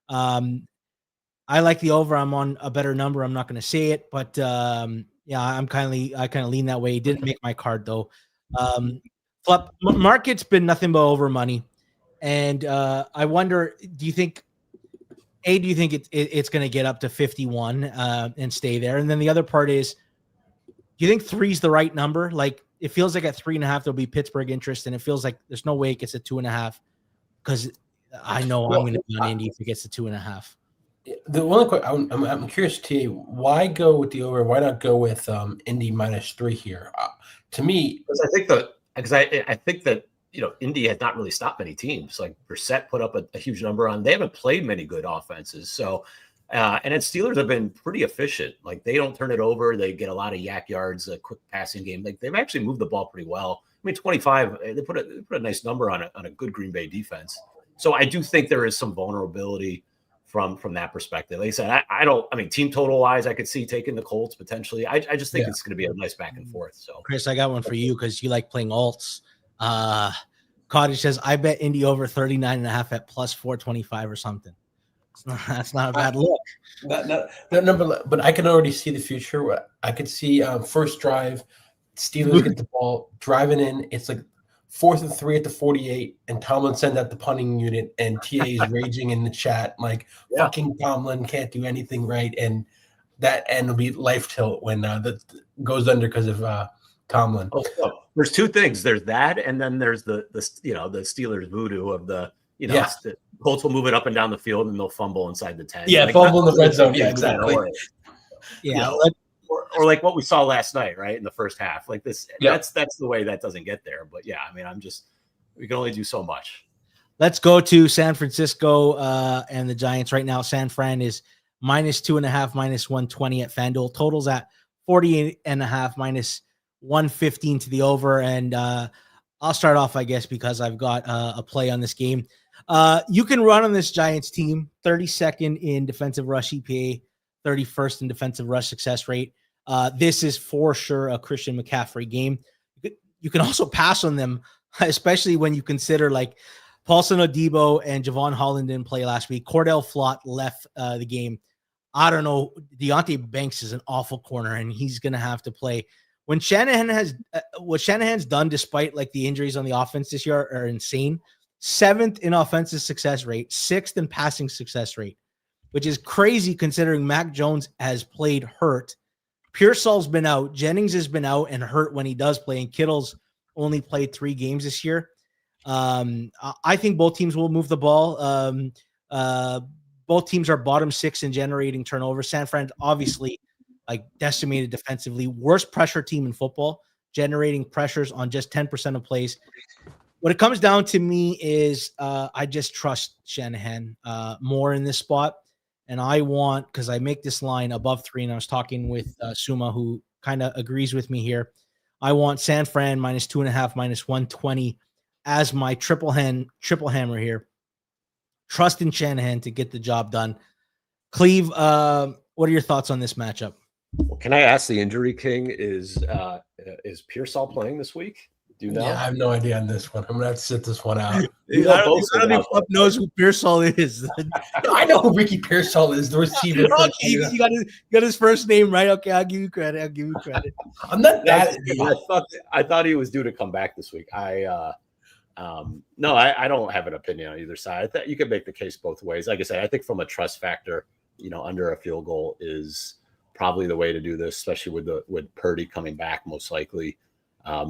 I like the over. I'm on a better number. I'm not going to say it, but yeah, I kind of lean that way. He didn't make my card though. Market's been nothing but over money, and I wonder, do you think it's going to get up to 51 and stay there? And then the other part is, do you think 3 is the right number? Like, it feels like at 3.5 there'll be Pittsburgh interest, and it feels like there's no way it gets to 2.5 because I know I'm going to be on Indy if it gets to 2.5. The one question I'm curious to you, why go with the over? Why not go with Indy -3 here? To me, because I think that Indy has not really stopped many teams. Like Brissett put up a huge number on. They haven't played many good offenses. So, and then Steelers have been pretty efficient. Like they don't turn it over. They get a lot of yak yards, a quick passing game. Like they've actually moved the ball pretty well. I mean, 25. They put a nice number on a good Green Bay defense. So I do think there is some vulnerability from that perspective. Like I said, I mean, team total wise, I could see taking the Colts potentially. I just think it's going to be a nice back and forth. So Chris, I got one for you because you like playing alts. Cottage says, I bet Indy over 39.5 at plus 425 or something. That's not a bad look. That number, but I can already see the future. I could see first drive, Steelers get the ball driving in. It's like 4th and 3 at the 48, and Tomlin send out the punting unit, and TA is raging in the chat like, fucking Tomlin can't do anything right, and that end will be life tilt when that goes under because of Tomlin. There's 2 things. There's that, and then there's the Steelers voodoo of the Colts will move it up and down the field, and they'll fumble inside the 10. Yeah, fumble in the red zone. Yeah, exactly. Yeah. Or like what we saw last night, right, in the first half. Like this, that's the way that doesn't get there. But yeah, I mean, we can only do so much. Let's go to San Francisco and the Giants right now. San Fran is -2.5, -120 at FanDuel. Totals at 48.5, -115 to the over. And I'll start off, I guess, because I've got a play on this game. You can run on this Giants team, 32nd in defensive rush EPA, 31st in defensive rush success rate. This is for sure a Christian McCaffrey game. You can also pass on them, especially when you consider like Paulson Odebo and Javon Holland didn't play last week. Cordell Flott left the game. I don't know. Deonte Banks is an awful corner, and he's going to have to play. When what Shanahan's done, despite like the injuries on the offense this year, are insane. 7th in offensive success rate, 6th in passing success rate, which is crazy considering Mac Jones has played hurt. Pearsall's been out. Jennings has been out and hurt when he does play, and Kittle's only played 3 games this year. I think both teams will move the ball. Both teams are bottom 6 in generating turnovers. San Fran obviously like decimated defensively, worst pressure team in football, generating pressures on just 10% of plays. What it comes down to me is I just trust Shanahan more in this spot. And I want, because I make this line above 3, and I was talking with Suuma, who kind of agrees with me here. I want San Fran -2.5, -120 as my triple hammer here. Trust in Shanahan to get the job done. Clive, what are your thoughts on this matchup? Well, can I ask the injury king, is Pearsall playing this week? Do you know? Yeah, I have no idea on this one. I'm gonna have to sit this one out. You know I don't both think about Fluff knows who Pizzola is. I know who Ricky Pearsall is, the receiver. Okay, you got his first name right. Okay, I'll give you credit. I'm not that. I thought he was due to come back this week. No, I don't have an opinion on either side. You could make the case both ways. Like I said, I think from a trust factor, under a field goal is probably the way to do this, especially with Purdy coming back most likely. I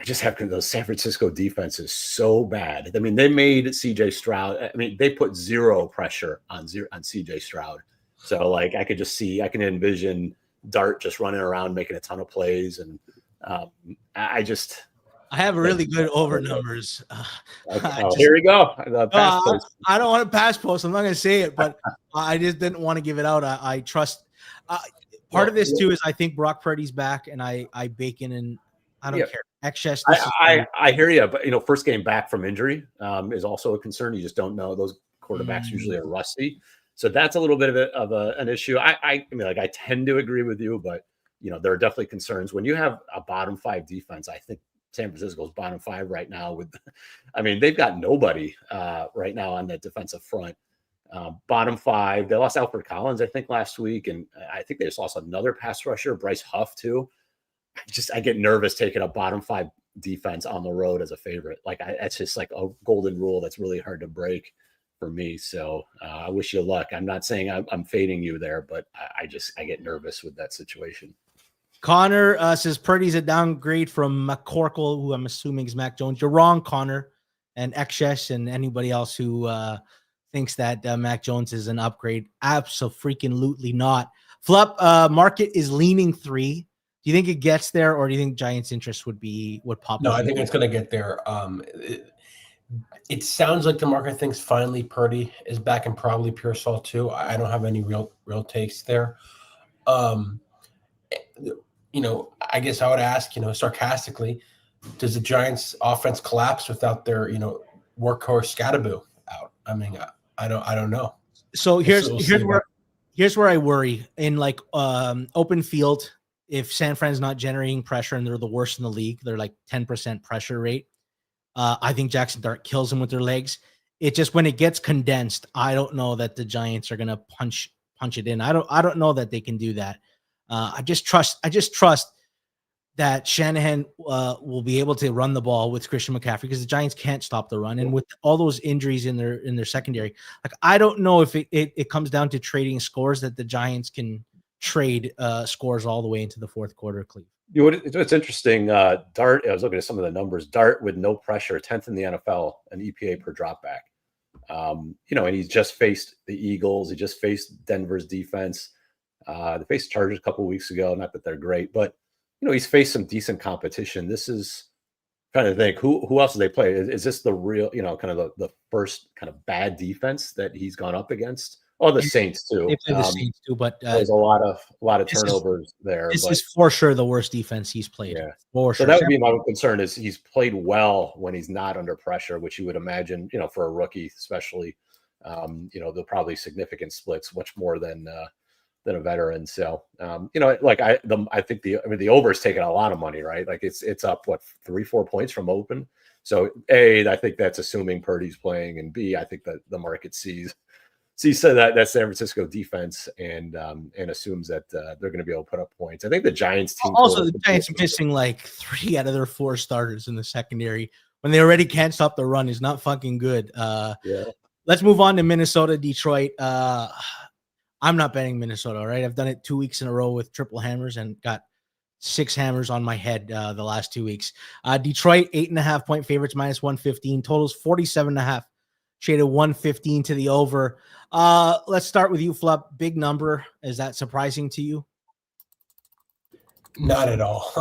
just have the San Francisco defense is so bad. I mean, they made CJ Stroud. I mean, they put zero pressure on CJ Stroud. So like I can envision Dart just running around making a ton of plays, and I have really good over numbers. Here we go. I don't want to pass post. I'm not going to say it, but I just didn't want to give it out. I trust. Part of this too is I think Brock Purdy's back, and I bake in, and I don't care. XS. I hear you, but first game back from injury is also a concern. You just don't know. Those quarterbacks usually are rusty, so that's a little bit of an issue. I mean, like I tend to agree with you, but there are definitely concerns when you have a bottom 5 defense. I think San Francisco's bottom 5 right now. They've got nobody right now on that defensive front. Bottom 5, they lost Alfred Collins, I think, last week, and I think they just lost another pass rusher, Bryce Huff, too. I get nervous taking a bottom 5 defense on the road as a favorite. That's just like a golden rule that's really hard to break for me. So I wish you luck. I'm not saying I'm fading you there, but I get nervous with that situation. Connor says Purdy's a downgrade from McCorkle, who I'm assuming is Mac Jones. You're wrong, Connor, and XS and anybody else who thinks that Mac Jones is an upgrade. Absolutely not. Flup, market is leaning 3. Do you think it gets there, or do you think Giants' interest would pop? No, I think it's going to get there. It sounds like the market thinks finally Purdy is back, and probably Pearsall too. I don't have any real takes there. I guess I would ask, sarcastically, does the Giants' offense collapse without their, workhorse Scatterboo out? I mean, I don't know. So here's where I worry in open field. If San Fran's not generating pressure and they're the worst in the league, they're like 10% pressure rate. I think Jackson Dart kills them with their legs. It just, when it gets condensed, I don't know that the Giants are going to punch it in. I don't know that they can do that. I just trust that Shanahan will be able to run the ball with Christian McCaffrey, because the Giants can't stop the run. And with all those injuries in their secondary, I don't know if it comes down to trading scores, that the Giants can trade scores all the way into the fourth quarter, Clive. It's interesting. Dart, I was looking at some of the numbers. Dart with no pressure, 10th in the NFL, an EPA per dropback. And he's just faced the Eagles. He just faced Denver's defense. They faced Chargers a couple of weeks ago. Not that they're great, but he's faced some decent competition. This is trying to think who else do they play? Is this the real, kind of the first kind of bad defense that he's gone up against? Oh, the Saints too. They play the Saints too, but there's a lot of turnovers there. This is for sure the worst defense he's played. Yeah, for sure. So that would be my concern, is he's played well when he's not under pressure, which you would imagine, for a rookie, especially, they'll probably significant splits, much more than a veteran. So, I think the over is taking a lot of money, right? Like it's up 3-4 points from open. So A, I think that's assuming Purdy's playing, and B, I think that the market sees that San Francisco defense and assumes that they're going to be able to put up points. I think the Giants team. Also, the Giants missing 3 out of their 4 starters in the secondary when they already can't stop the run is not fucking good. Let's move on to Minnesota, Detroit. I'm not betting Minnesota. All right, I've done it 2 weeks in a row with triple hammers and got 6 hammers on my head the last 2 weeks. Detroit 8.5 point favorites, -115. Totals 47.5. Shaded 115 to the over. Let's start with you, Flup. Big number. Is that surprising to you? Not at all.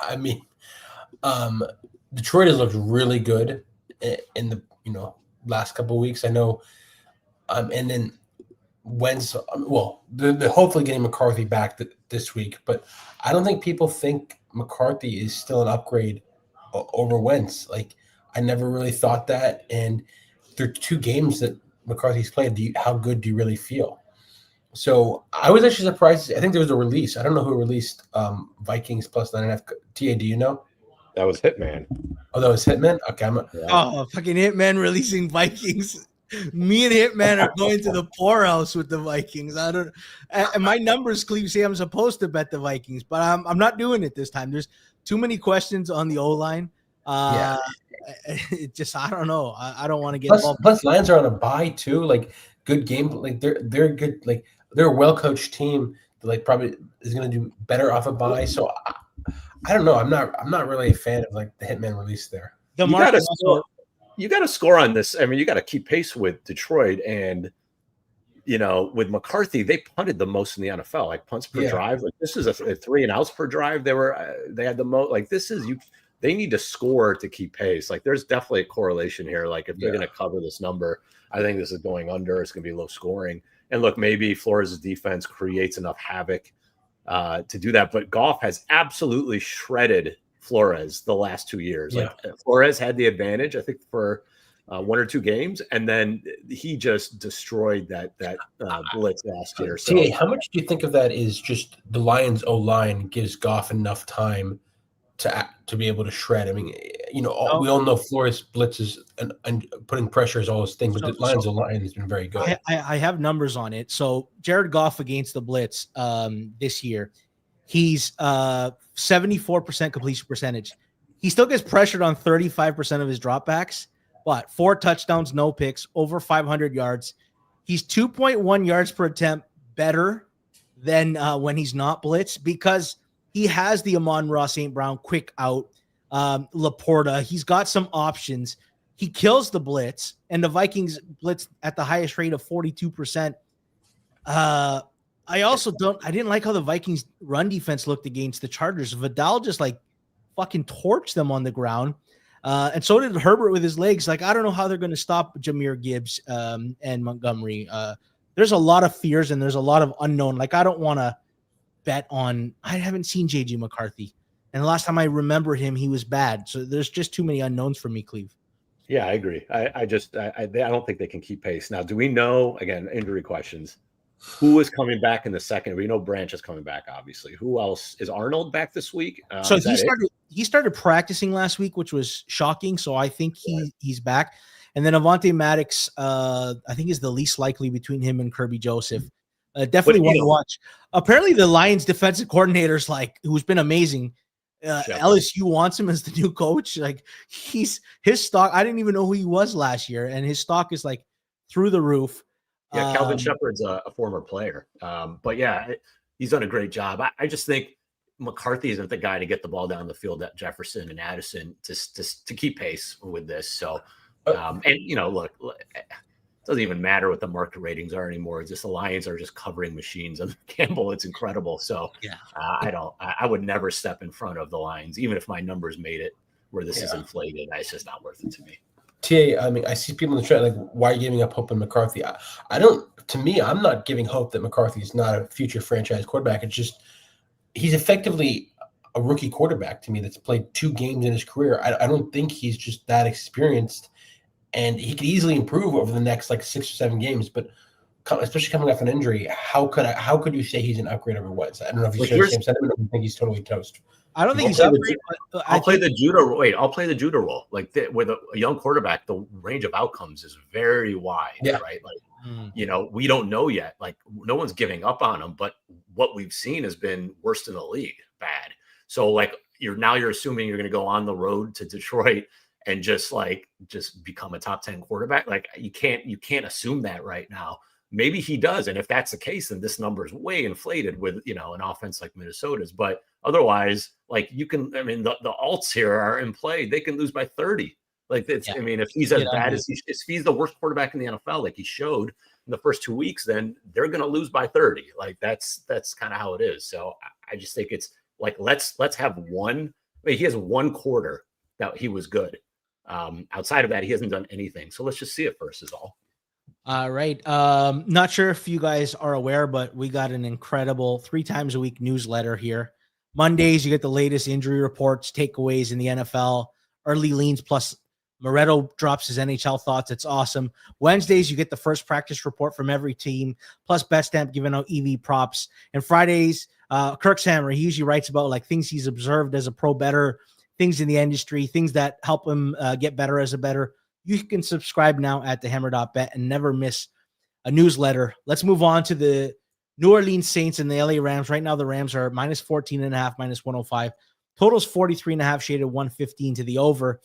I mean, Detroit has looked really good in the last couple of weeks. I know, and then Wentz. Well, they're hopefully getting McCarthy back this week, but I don't think people think McCarthy is still an upgrade over Wentz. I never really thought that, and there are 2 games that McCarthy's played. How good do you really feel? So I was actually surprised. I think there was a release. I don't know who released Vikings plus 9.5. TA, do you know? That was Hitman. Oh, that was Hitman? Okay. Oh, fucking Hitman releasing Vikings. Me and Hitman are going to the poorhouse with the Vikings. I don't. And my numbers, Cleve, say I'm supposed to bet the Vikings, but I'm not doing it this time. There's too many questions on the O line. It just I don't know. I don't want to get involved. Plus, Lions are on a bye too. Like good game. Like they're good. Like they're a well coached team. That, like probably is going to do better off a bye. So I don't know. I'm not really a fan of like the Hitman release there. You got to score on this. I mean, you got to keep pace with Detroit, and with McCarthy, they punted the most in the NFL, like punts per drive. Like this is a 3 and outs per drive. They had the most. Like this is you. They need to score to keep pace. Like there's definitely a correlation here. Like if they're going to cover this number, I think this is going under. It's going to be low scoring. And look, maybe Flores' defense creates enough havoc to do that. But Goff has absolutely shredded Flores the last 2 years. Yeah. Like Flores had the advantage, I think, for 1 or 2 games, and then he just destroyed that blitz last year. So, TA, how much do you think of that is just the Lions O line gives Goff enough time to be able to shred? I mean, we all know Flores blitzes and putting pressure is all his thing, but the Lions O line has been very good. I have numbers on it. So Jared Goff against the blitz this year, he's 74% completion percentage. He still gets pressured on 35% of his dropbacks, but 4 touchdowns, no picks, over 500 yards. He's 2.1 yards per attempt better than when he's not blitzed because he has the Amon-Ra St. Brown quick out, Laporta. He's got some options. He kills the blitz, and the Vikings blitz at the highest rate of 42%. I didn't like how the Vikings run defense looked against the Chargers. Vidal just like fucking torched them on the ground. And so did Herbert with his legs. Like, I don't know how they're going to stop Jahmyr Gibbs and Montgomery. There's a lot of fears and there's a lot of unknown. Like, I don't want to bet on – I haven't seen J.J. McCarthy. And the last time I remember him, he was bad. So there's just too many unknowns for me, Cleve. Yeah, I agree. I don't think they can keep pace. Now, do we know, again, injury questions, who is coming back in the second? We know Branch is coming back, obviously. Who else? Is Arnold back this week? So he started practicing last week, which was shocking. So I think he's back. And then Avonte Maddox, I think, is the least likely between him and Kirby Joseph. Definitely one to watch. Apparently, the Lions defensive coordinator's who's been amazing. LSU wants him as the new coach. Like his stock. I didn't even know who he was last year, and his stock is like through the roof. Yeah, Calvin Shepard's a former player, but yeah, he's done a great job. I just think McCarthy isn't the guy to get the ball down the field at Jefferson and Addison to keep pace with this. So, look, it doesn't even matter what the market ratings are anymore. It's just the Lions are just covering machines on Campbell. It's incredible. So, I would never step in front of the Lions, even if my numbers made it where this is inflated. It's just not worth it to me. TA, I mean, I see people in the chat like, why are you giving up hope in McCarthy? I'm not giving hope that McCarthy is not a future franchise quarterback. It's just he's effectively a rookie quarterback to me that's played 2 games in his career. I don't think he's just that experienced, and he could easily improve over the next 6 or 7 games. But especially coming off an injury, how could you say he's an upgrade over Wentz? I don't know if you share the same sentiment or you think he's totally toast. I don't think he's upgrade. I'll play the Judah role. With a young quarterback, the range of outcomes is very wide, right? We don't know yet. Like, no one's giving up on him, but what we've seen has been worst in the league, bad. So you're assuming you're going to go on the road to Detroit and just become a top 10 quarterback. Like, you can't assume that right now. Maybe he does. And if that's the case, then this number is way inflated with, an offense like Minnesota's. But otherwise, the alts here are in play. They can lose by 30. If he's as bad as if he's the worst quarterback in the NFL, like he showed in the first 2 weeks, then they're going to lose by 30. That's kind of how it is. So I just think it's let's have one. He has one quarter that he was good. Outside of that, he hasn't done anything. So let's just see it first is all. All right. Not sure if you guys are aware, but we got an incredible 3 times a week newsletter here. Mondays, you get the latest injury reports, takeaways in the NFL, early leans plus Moretto drops his NHL thoughts. It's awesome. Wednesdays, you get the first practice report from every team, plus Best Stamp giving out EV props. And Fridays, Kirk's Hammer, he usually writes about like things he's observed as a pro bettor, things in the industry, things that help him get better as a bettor. You can subscribe now at thehammer.bet and never miss a newsletter. Let's move on to the New Orleans Saints and the LA Rams. Right now, the Rams are minus 14.5, minus 105. Total's 43.5, shaded 115 to the over.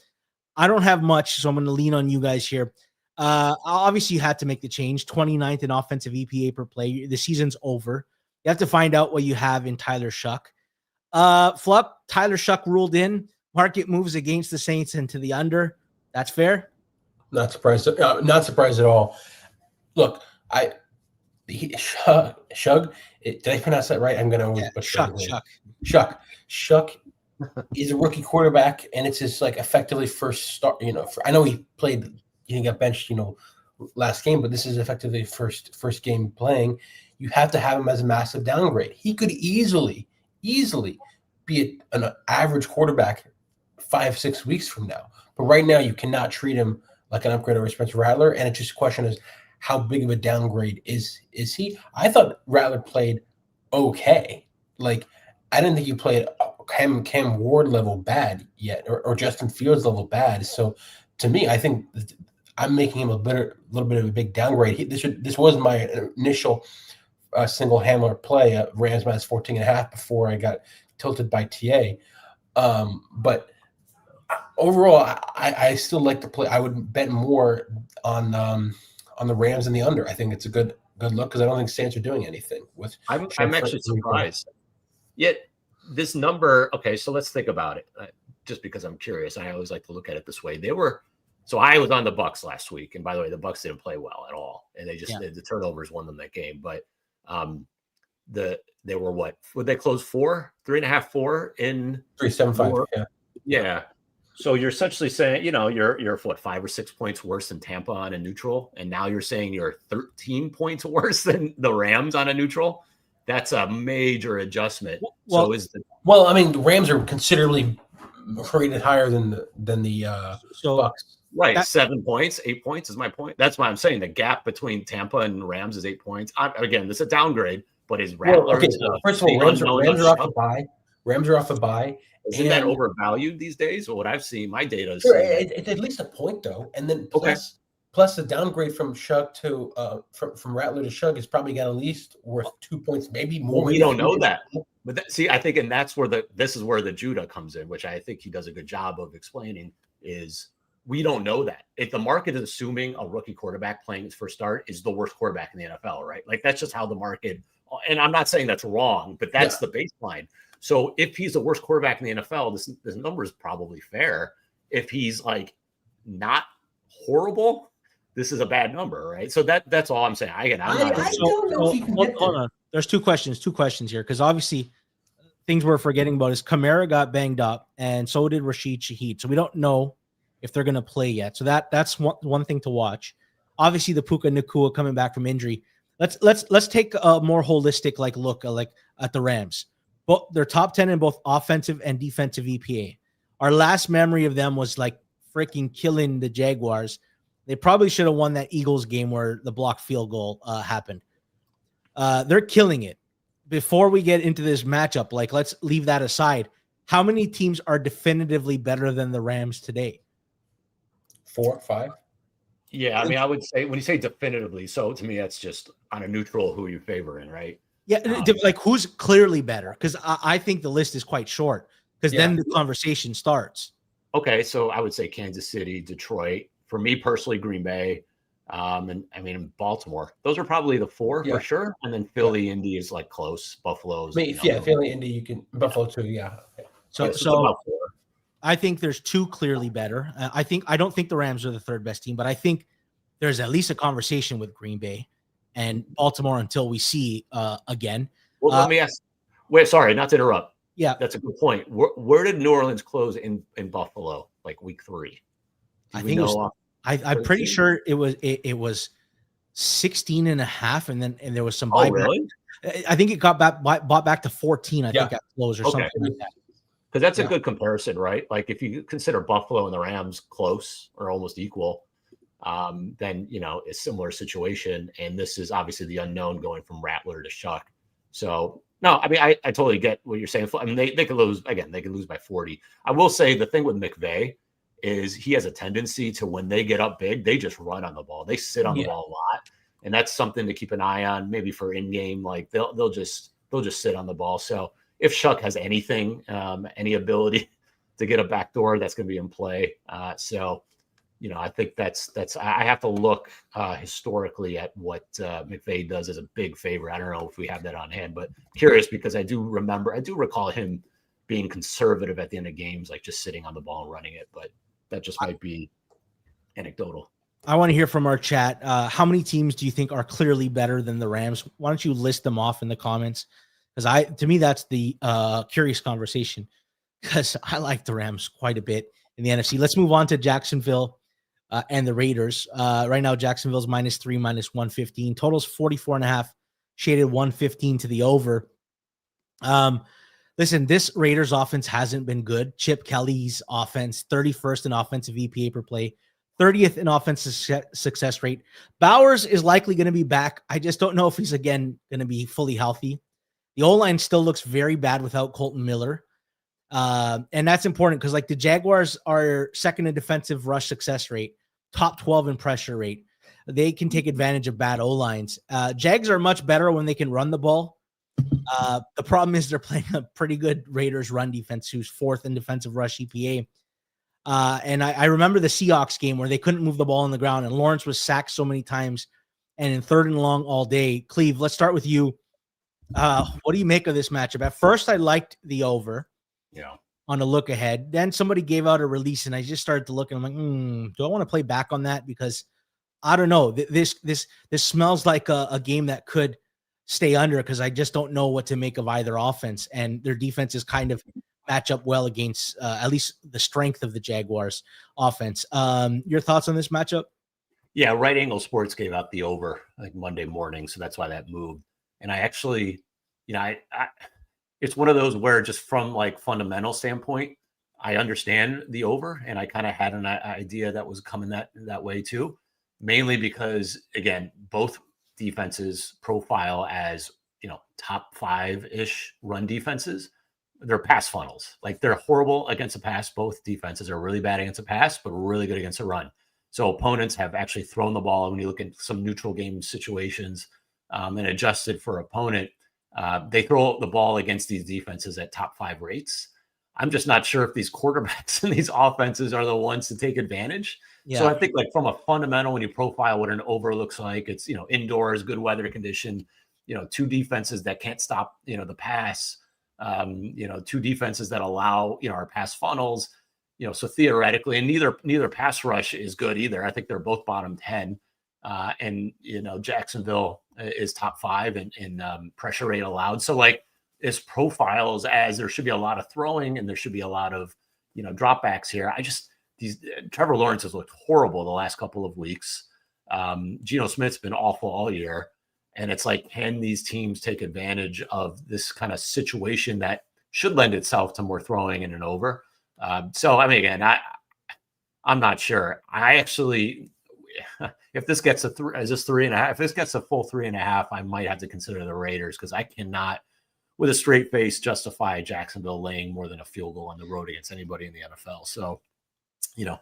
I don't have much, so I'm going to lean on you guys here. Obviously, you had to make the change. 29th in offensive EPA per play. The season's over. You have to find out what you have in Tyler Shuck. Flup, Tyler Shuck ruled in. Market moves against the Saints into the under. That's fair? Not surprised. Not surprised at all. Look, Shug. Did I pronounce that right? I'm going to Shuck is a rookie quarterback, and it's his like effectively first start. I know he played. He got benched, last game, but this is effectively first game playing. You have to have him as a massive downgrade. He could easily be an average quarterback 5-6 weeks from now. But right now, you cannot treat him like an upgrade over Spencer Rattler. And it's just a question is how big of a downgrade is he? I thought Rattler played okay. Like I didn't think he played Cam Ward level bad yet, or Justin Fields level bad. So to me, I think I'm making him a little bit of a big downgrade. This was my initial single handler play, Rams minus 14.5 before I got tilted by TA. But overall, I still like to play. I would bet more on the Rams and the under. I think it's a good look because I don't think Saints are doing anything with. I'm actually surprised. Yet this number. Okay, so let's think about it. Just because I'm curious, I always like to look at it this way. So I was on the Bucks last week, and by the way, the Bucks didn't play well at all, and they just the turnovers won them that game. But they were what? Would they close 3.5 in 3.75? Yeah. So you're essentially saying, you're what, 5 or 6 points worse than Tampa on a neutral, and now you're saying you're 13 points worse than the Rams on a neutral. That's a major adjustment. Well, I mean, the Rams are considerably rated higher than the Bucks. Right, 7 points, 8 points is my point. That's why I'm saying the gap between Tampa and Rams is 8 points. Again, this is a downgrade, but his Rattler. First of all, Rams are off a bye. Rams are off a bye. Isn't that overvalued these days? Well, what I've seen, my data is it's at least a point though, and then plus the downgrade from Shug to from Rattler to Shug is probably got at least worth 2 points, maybe more. Well, we don't know that, but I think, and that's where this is where the Judah comes in, which I think he does a good job of explaining. Is we don't know that if the market is assuming a rookie quarterback playing his first start is the worst quarterback in the NFL, right? Like that's just how the market. And I'm not saying that's wrong, but that's the baseline. So if he's the worst quarterback in the NFL, this number is probably fair. If he's like not horrible, this is a bad number, right? So that's all I'm saying. I don't know if you can get hold on. There's two questions here because obviously things we're forgetting about is Kamara got banged up and so did Rashid Shaheed. So we don't know if they're going to play yet. So that's one thing to watch. Obviously the Puka Nacua coming back from injury. Let's take a more holistic look at the Rams. But they're top 10 in both offensive and defensive EPA. Our last memory of them was like freaking killing the Jaguars. They probably should have won that Eagles game where the blocked field goal happened. They're killing it. Before we get into this matchup, let's leave that aside. How many teams are definitively better than the Rams today? 4, 5. Yeah, I mean, I would say when you say definitively, so to me, that's just on a neutral who you favoring, right? Yeah, who's clearly better? Because I think the list is quite short because then the conversation starts. Okay, so I would say Kansas City, Detroit. For me personally, Green Bay, and I mean Baltimore. Those are probably the 4 for sure. And then Philly, Indy is close. Buffalo's. Philly, Indy, you can Buffalo too. Yeah. So I think there's 2 clearly better. I don't think the Rams are the third best team, but I think there's at least a conversation with Green Bay and Baltimore until we see again. Well, let me ask. Wait, sorry, not to interrupt. Yeah, that's a good point. Where did New Orleans close in Buffalo? Week 3? I think it was. I'm pretty sure it was 16.5, and there was some. Oh, really? I think it got bought back to 14. I think at close or something like that. because that's a good comparison, right? Like if you consider Buffalo and the Rams close or almost equal, then a similar situation. And this is obviously the unknown going from Rattler to Shuck. So no, I mean I totally get what you're saying. I mean they could lose again. They could lose by 40. I will say the thing with McVay is he has a tendency to, when they get up big, they just run on the ball. They sit on the ball a lot, and that's something to keep an eye on. Maybe for in game, like they'll just sit on the ball. So if Shuck has anything, any ability to get a backdoor, that's going to be in play. So I think that's I have to look historically at what McVay does as a big favorite. I don't know if we have that on hand, but curious because I do recall him being conservative at the end of games, like just sitting on the ball and running it. But that just might be anecdotal. I want to hear from our chat. How many teams do you think are clearly better than the Rams? Why don't you list them off in the comments? Because to me, that's the curious conversation, because I like the Rams quite a bit in the NFC. Let's move on to Jacksonville and the Raiders. Right now, Jacksonville's -3, -115. Total's 44.5, shaded 115 to the over. Listen, this Raiders offense hasn't been good. Chip Kelly's offense, 31st in offensive EPA per play, 30th in offensive success rate. Bowers is likely going to be back. I just don't know if he's, again, going to be fully healthy. The O-line still looks very bad without Colton Miller. And that's important because, like, the Jaguars are second in defensive rush success rate, top 12 in pressure rate. They can take advantage of bad O-lines. Jags are much better when they can run the ball. The problem is they're playing a pretty good Raiders run defense, who's 4th in defensive rush EPA. And I remember the Seahawks game where they couldn't move the ball on the ground, and Lawrence was sacked so many times and in 3rd and long all day. Cleve, let's start with you. What do you make of this matchup? At first, I liked the over on a look ahead. Then somebody gave out a release, and I just started to look, and I'm like, do I want to play back on that? Because I don't know. This smells like a game that could stay under, because I just don't know what to make of either offense, and their defense is kind of match up well against at least the strength of the Jaguars offense. Your thoughts on this matchup? Yeah, Right Angle Sports gave out the over like Monday morning, so that's why that moved. And I actually, I it's one of those where just from like fundamental standpoint, I understand the over, and I kind of had an idea that was coming that way too, mainly because, again, both defenses profile as top 5-ish run defenses. They're pass funnels. Like, they're horrible against the pass. Both defenses are really bad against the pass, but really good against the run. So opponents have actually thrown the ball. When you look at some neutral game situations and adjusted for opponent, they throw the ball against these defenses at top 5 rates. I'm just not sure if these quarterbacks and these offenses are the ones to take advantage. Yeah. So I think, like, from a fundamental, when you profile what an over looks like, it's, indoors, good weather condition, two defenses that can't stop, the pass, two defenses that allow, our pass funnels, so theoretically, and neither pass rush is good either. I think they're both bottom 10. And, Jacksonville is top 5 in pressure rate allowed. So, like, this profiles as there should be a lot of throwing and there should be a lot of, dropbacks here. Trevor Lawrence has looked horrible the last couple of weeks. Geno Smith's been awful all year. And it's like, can these teams take advantage of this kind of situation that should lend itself to more throwing and an over? So, I mean, again, I'm not sure. I actually, if this gets if this gets a full 3.5, I might have to consider the Raiders, because I cannot, with a straight face, justify Jacksonville laying more than a field goal on the road against anybody in the NFL. So,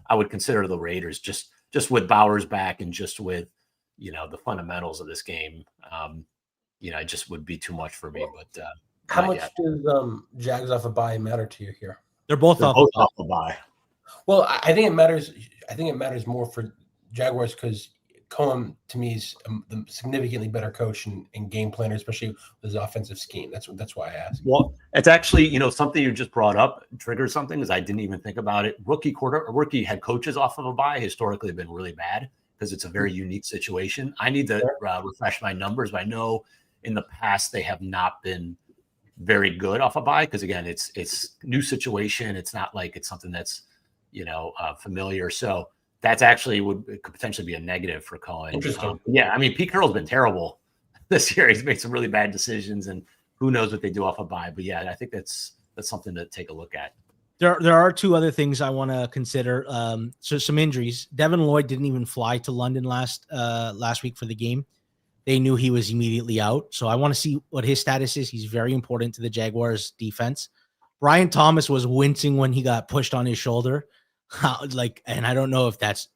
I would consider the Raiders just with Bowers back and just with, the fundamentals of this game. It just would be too much for me. But how much does Jags off a bye matter to you here? They're both off a bye. Well, I think it matters. I think it matters more for Jaguars because Cohen, to me, is the significantly better coach and game planner, especially with his offensive scheme. That's why I asked. Well, it's actually, something you just brought up triggered something, because I didn't even think about it. Rookie head coaches off of a bye historically have been really bad, because it's a very unique situation. I need to refresh my numbers, but I know in the past they have not been very good off a bye, because, again, it's new situation. It's not like it's something that's familiar. So that's actually could potentially be a negative for Cohen. Interesting. Yeah, I mean, Pete Carroll's been terrible this year. He's made some really bad decisions, and who knows what they do off a bye. But yeah, I think that's that's something to take a look at. There are two other things I want to consider. So some injuries. Devin Lloyd didn't even fly to London last week for the game. They knew he was immediately out. So I want to see what his status is. He's very important to the Jaguars defense. Brian Thomas was wincing when he got pushed on his shoulder. And I don't know if that's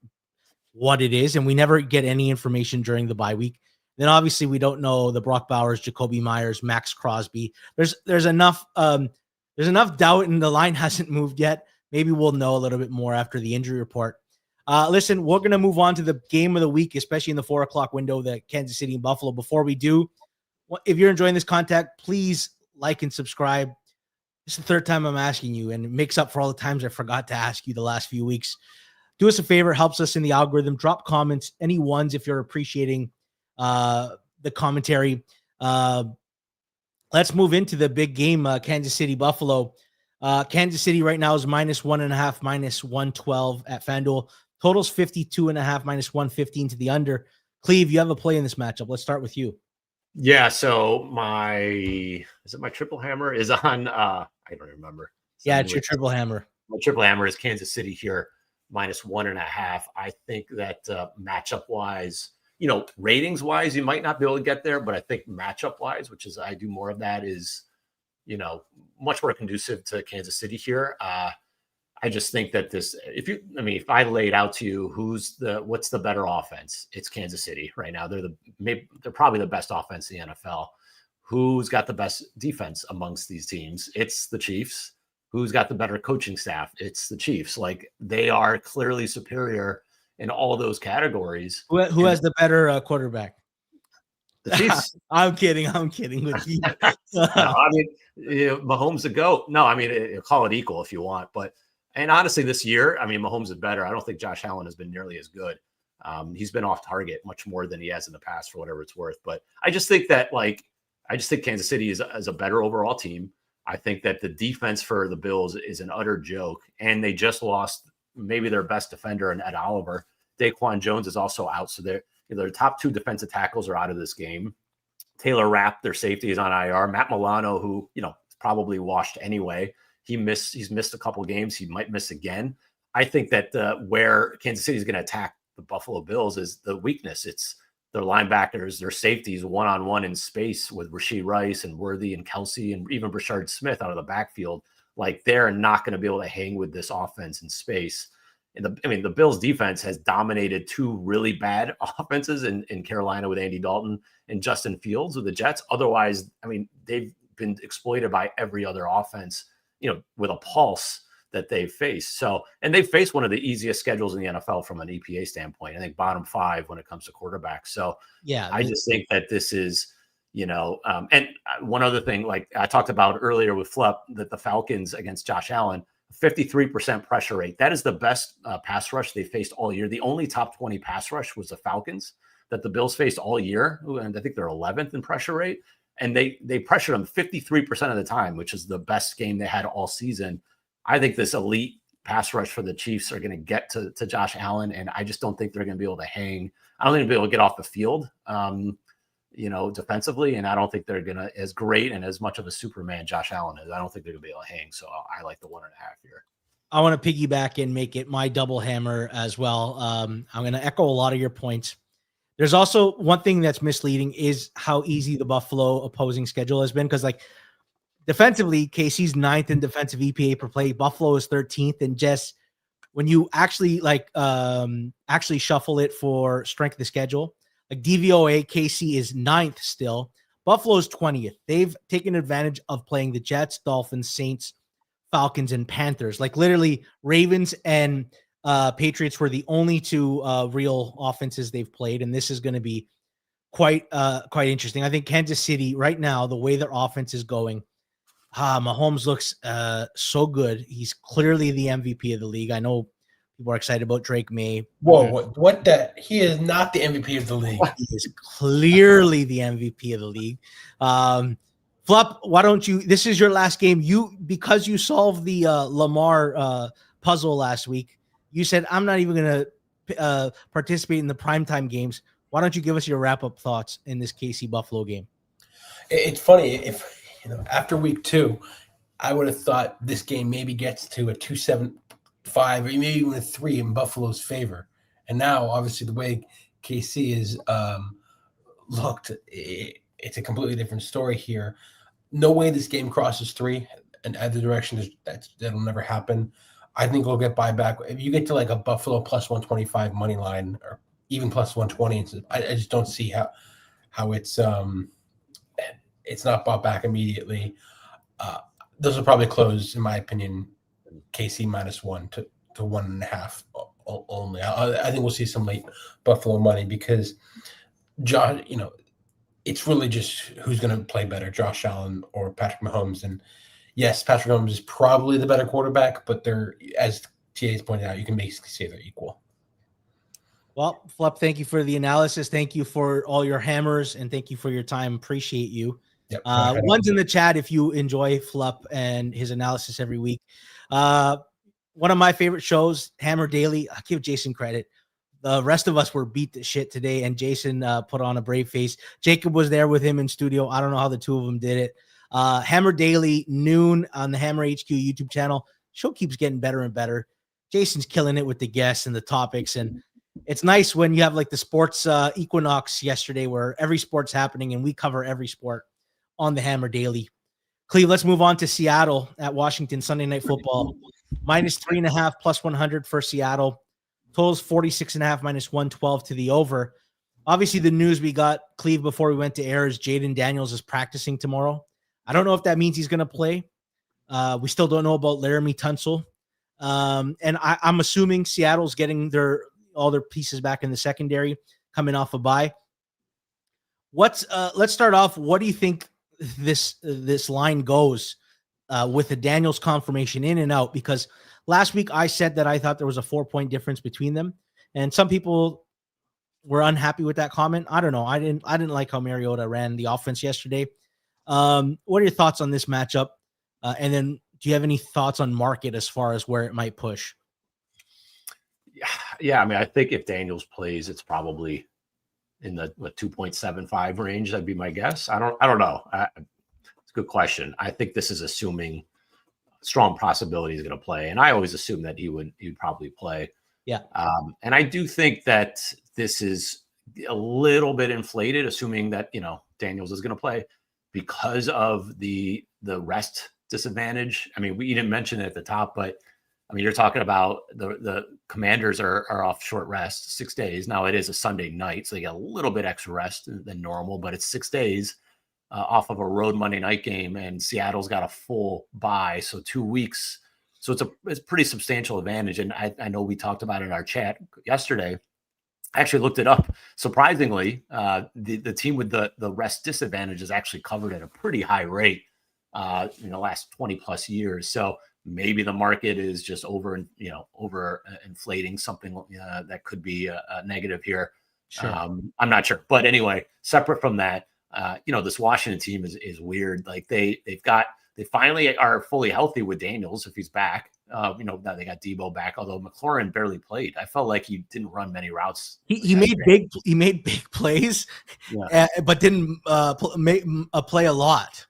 what it is. And we never get any information during the bye week. Then obviously we don't know the Brock Bowers, Jacoby Myers, Max Crosby. There's enough doubt, and the line hasn't moved yet. Maybe we'll know a little bit more after the injury report. Listen, we're going to move on to the game of the week, especially in the 4 o'clock window, the Kansas City and Buffalo. Before we do, if you're enjoying this content, please like and subscribe. This is the third time I'm asking you, and it makes up for all the times I forgot to ask you the last few weeks. Do us a favor, it helps us in the algorithm. Drop comments, any ones if you're appreciating the commentary. Let's move into the big game, Kansas City, Buffalo. Kansas City right now is -1.5, -112 at FanDuel. Totals 52.5, -115 to the under. Clive, you have a play in this matchup. Let's start with you. Yeah, so my triple hammer is on I don't remember. Yeah, it's your triple hammer. My triple hammer is Kansas City here, -1.5. I think that matchup wise, ratings wise, you might not be able to get there, but I think matchup wise, which is I do more of that, is much more conducive to Kansas City here. I just think that if I laid out to you what's the better offense, it's Kansas City right now. They're probably the best offense in the NFL. Who's got the best defense amongst these teams? It's the Chiefs. Who's got the better coaching staff? It's the Chiefs. Like, they are clearly superior in all those categories. Who has the better quarterback? The Chiefs. I'm kidding with you. No, I mean, Mahomes a GOAT. No, I mean, call it equal if you want. And honestly, this year, I mean, Mahomes is better. I don't think Josh Allen has been nearly as good. He's been off target much more than he has in the past, for whatever it's worth. But I just think that, Kansas City is a better overall team. I think that the defense for the Bills is an utter joke. And they just lost maybe their best defender in Ed Oliver. Daquan Jones is also out. So their top 2 defensive tackles are out of this game. Taylor Rapp, their safety, is on IR. Matt Milano, who, is probably washed anyway. He's missed a couple games. He might miss again. I think that where Kansas City is going to attack the Buffalo Bills is the weakness. It's their linebackers, their safeties, one-on-one in space with Rashee Rice and Worthy and Kelsey and even Rashard Smith out of the backfield. Like, they're not going to be able to hang with this offense in space. And the Bills defense has dominated 2 really bad offenses in Carolina with Andy Dalton and Justin Fields with the Jets. Otherwise, they've been exploited by every other offense, with a pulse that they've faced. So, and they've faced one of the easiest schedules in the NFL from an EPA standpoint. I think bottom 5 when it comes to quarterbacks. So yeah, I just think that this is, and one other thing, like I talked about earlier with Flup, that the Falcons against Josh Allen, 53% pressure rate. That is the best pass rush they faced all year. The only top 20 pass rush was the Falcons that the Bills faced all year. And I think they're 11th in pressure rate. And they pressured them 53% of the time, which is the best game they had all season. I think this elite pass rush for the Chiefs are going to get to Josh Allen, and I just don't think they're going to be able to hang. I don't think they'll be able to get off the field, defensively, and I don't think they're going to, as great and as much of a Superman Josh Allen is, I don't think they're going to be able to hang. So I like the 1.5 here. I want to piggyback and make it my double hammer as well. I'm going to echo a lot of your points. There's also one thing that's misleading is how easy the Buffalo opposing schedule has been. Because defensively, KC's 9th in defensive EPA per play. Buffalo is 13th. And just when you actually shuffle it for strength of the schedule, like DVOA, KC is 9th still. Buffalo's 20th. They've taken advantage of playing the Jets, Dolphins, Saints, Falcons, and Panthers. Like, literally, Ravens and Patriots were the only 2 real offenses they've played, and this is going to be quite interesting. I think Kansas City right now, the way their offense is going, Mahomes looks so good. He's clearly the MVP of the league. I know people are excited about Drake May. Whoa, what that? He is not the MVP of the league. He is clearly the MVP of the league. Flup, why don't you? This is your last game. Because you solved the Lamar puzzle last week. You said, I'm not even going to participate in the primetime games. Why don't you give us your wrap-up thoughts in this KC Buffalo game? It's funny. If after week 2, I would have thought this game maybe gets to a 2-7-5 or maybe even a 3 in Buffalo's favor. And now, obviously, the way KC is looked, it's a completely different story here. No way this game crosses 3 and either direction. That'll never happen. I think we'll get buyback. If you get to like a Buffalo plus 125 money line or even plus 120, I just don't see how it's not bought back immediately. Those will probably close, in my opinion, KC -1 to 1.5 only. I think we'll see some late Buffalo money because Josh, it's really just who's going to play better, Josh Allen or Patrick Mahomes. And yes, Patrick Mahomes is probably the better quarterback, but they're, as TA's pointed out, you can basically say they're equal. Well, Flup, thank you for the analysis. Thank you for all your hammers, and thank you for your time. Appreciate you. Yep. One's in the chat if you enjoy Flup and his analysis every week. One of my favorite shows, Hammer Daily. I give Jason credit. The rest of us were beat to shit today, and Jason put on a brave face. Jacob was there with him in studio. I don't know how the two of them did it. Hammer Daily, noon on the Hammer HQ YouTube channel. Show keeps getting better and better. Jason's killing it with the guests and the topics, and it's nice when you have like the sports equinox yesterday where every sport's happening and we cover every sport on the Hammer Daily. Cleve, let's move on to Seattle at Washington Sunday Night Football. -3.5 plus 100 for Seattle. Totals 46.5 -112 to the over. Obviously, the news we got, Cleve, before we went to air is Jaden Daniels is practicing tomorrow. I don't know if that means he's going to play. We still don't know about Laramie Tunsil. And I'm assuming Seattle's getting all their pieces back in the secondary coming off a bye. Let's start off. What do you think this line goes with the Daniels confirmation in and out? Because last week I said that I thought there was a 4-point difference between them, and some people were unhappy with that comment. I don't know. I didn't like how Mariota ran the offense yesterday. What are your thoughts on this matchup? And then do you have any thoughts on market as far as where it might push? Yeah. I mean, I think if Daniels plays, it's probably in the 2.75 range. That'd be my guess. I don't know. It's a good question. I think this is assuming strong possibility he's going to play. And I always assume that he'd probably play. Yeah. And I do think that this is a little bit inflated, assuming that, Daniels is going to play because of the rest disadvantage. I mean, you didn't mention it at the top, but I mean, you're talking about the Commanders are off short rest, 6 days. Now it is a Sunday night, so they get a little bit extra rest than normal, but it's 6 days off of a road Monday night game, and Seattle's got a full bye, so 2 weeks. So it's a pretty substantial advantage. And I know we talked about it in our chat yesterday. I actually looked it up. Surprisingly, the team with the rest disadvantage is actually covered at a pretty high rate in the last 20 plus years. So maybe the market is just over inflating something that could be a negative here. Sure. I'm not sure, but anyway, separate from that, this Washington team is weird. Like they finally are fully healthy with Daniels if he's back. Now they got Debo back, although McLaurin barely played. I felt like he didn't run many routes. He made big plays, but didn't play a lot.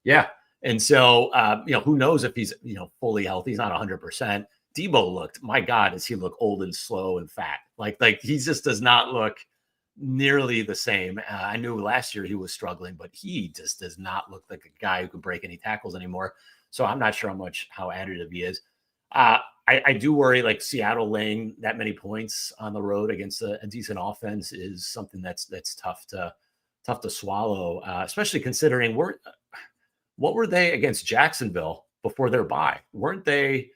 Yeah. And so, who knows if he's, fully healthy. He's not 100%. Debo looked, my God, does he look old and slow and fat? Like he just does not look nearly the same. I knew last year he was struggling, but he just does not look like a guy who could break any tackles anymore. So I'm not sure how additive he is. I do worry, like Seattle laying that many points on the road against a decent offense is something that's tough to swallow, especially considering what were they against Jacksonville before their bye? Weren't they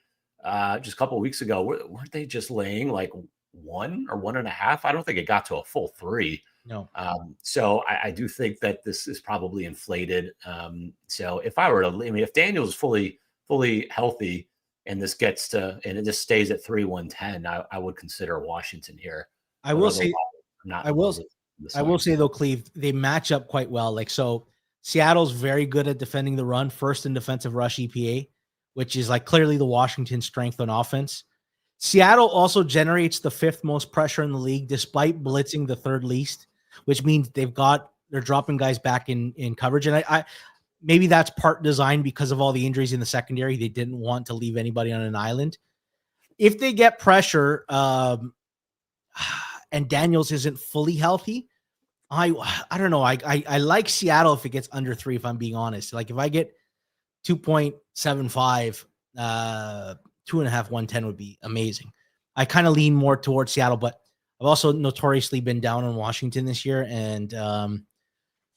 just a couple of weeks ago? Weren't they just laying like 1 or 1.5? I don't think it got to a full 3. No. So I do think that this is probably inflated. So if Daniel's is fully healthy and this it just stays at 3-110, I would consider Washington here. I will say though, Cleve, they match up quite well. Like, so Seattle's very good at defending the run, first in defensive rush EPA, which is like clearly the Washington strength on offense. Seattle also generates the 5th most pressure in the league, despite blitzing the 3rd least, which means they're dropping guys back in coverage. And maybe that's part design because of all the injuries in the secondary. They didn't want to leave anybody on an island. If they get pressure and Daniels isn't fully healthy, I don't know. I like Seattle if it gets under 3, if I'm being honest. Like if I get 2.75, 2.5, 110 would be amazing. I kind of lean more towards Seattle, but I've also notoriously been down on Washington this year, and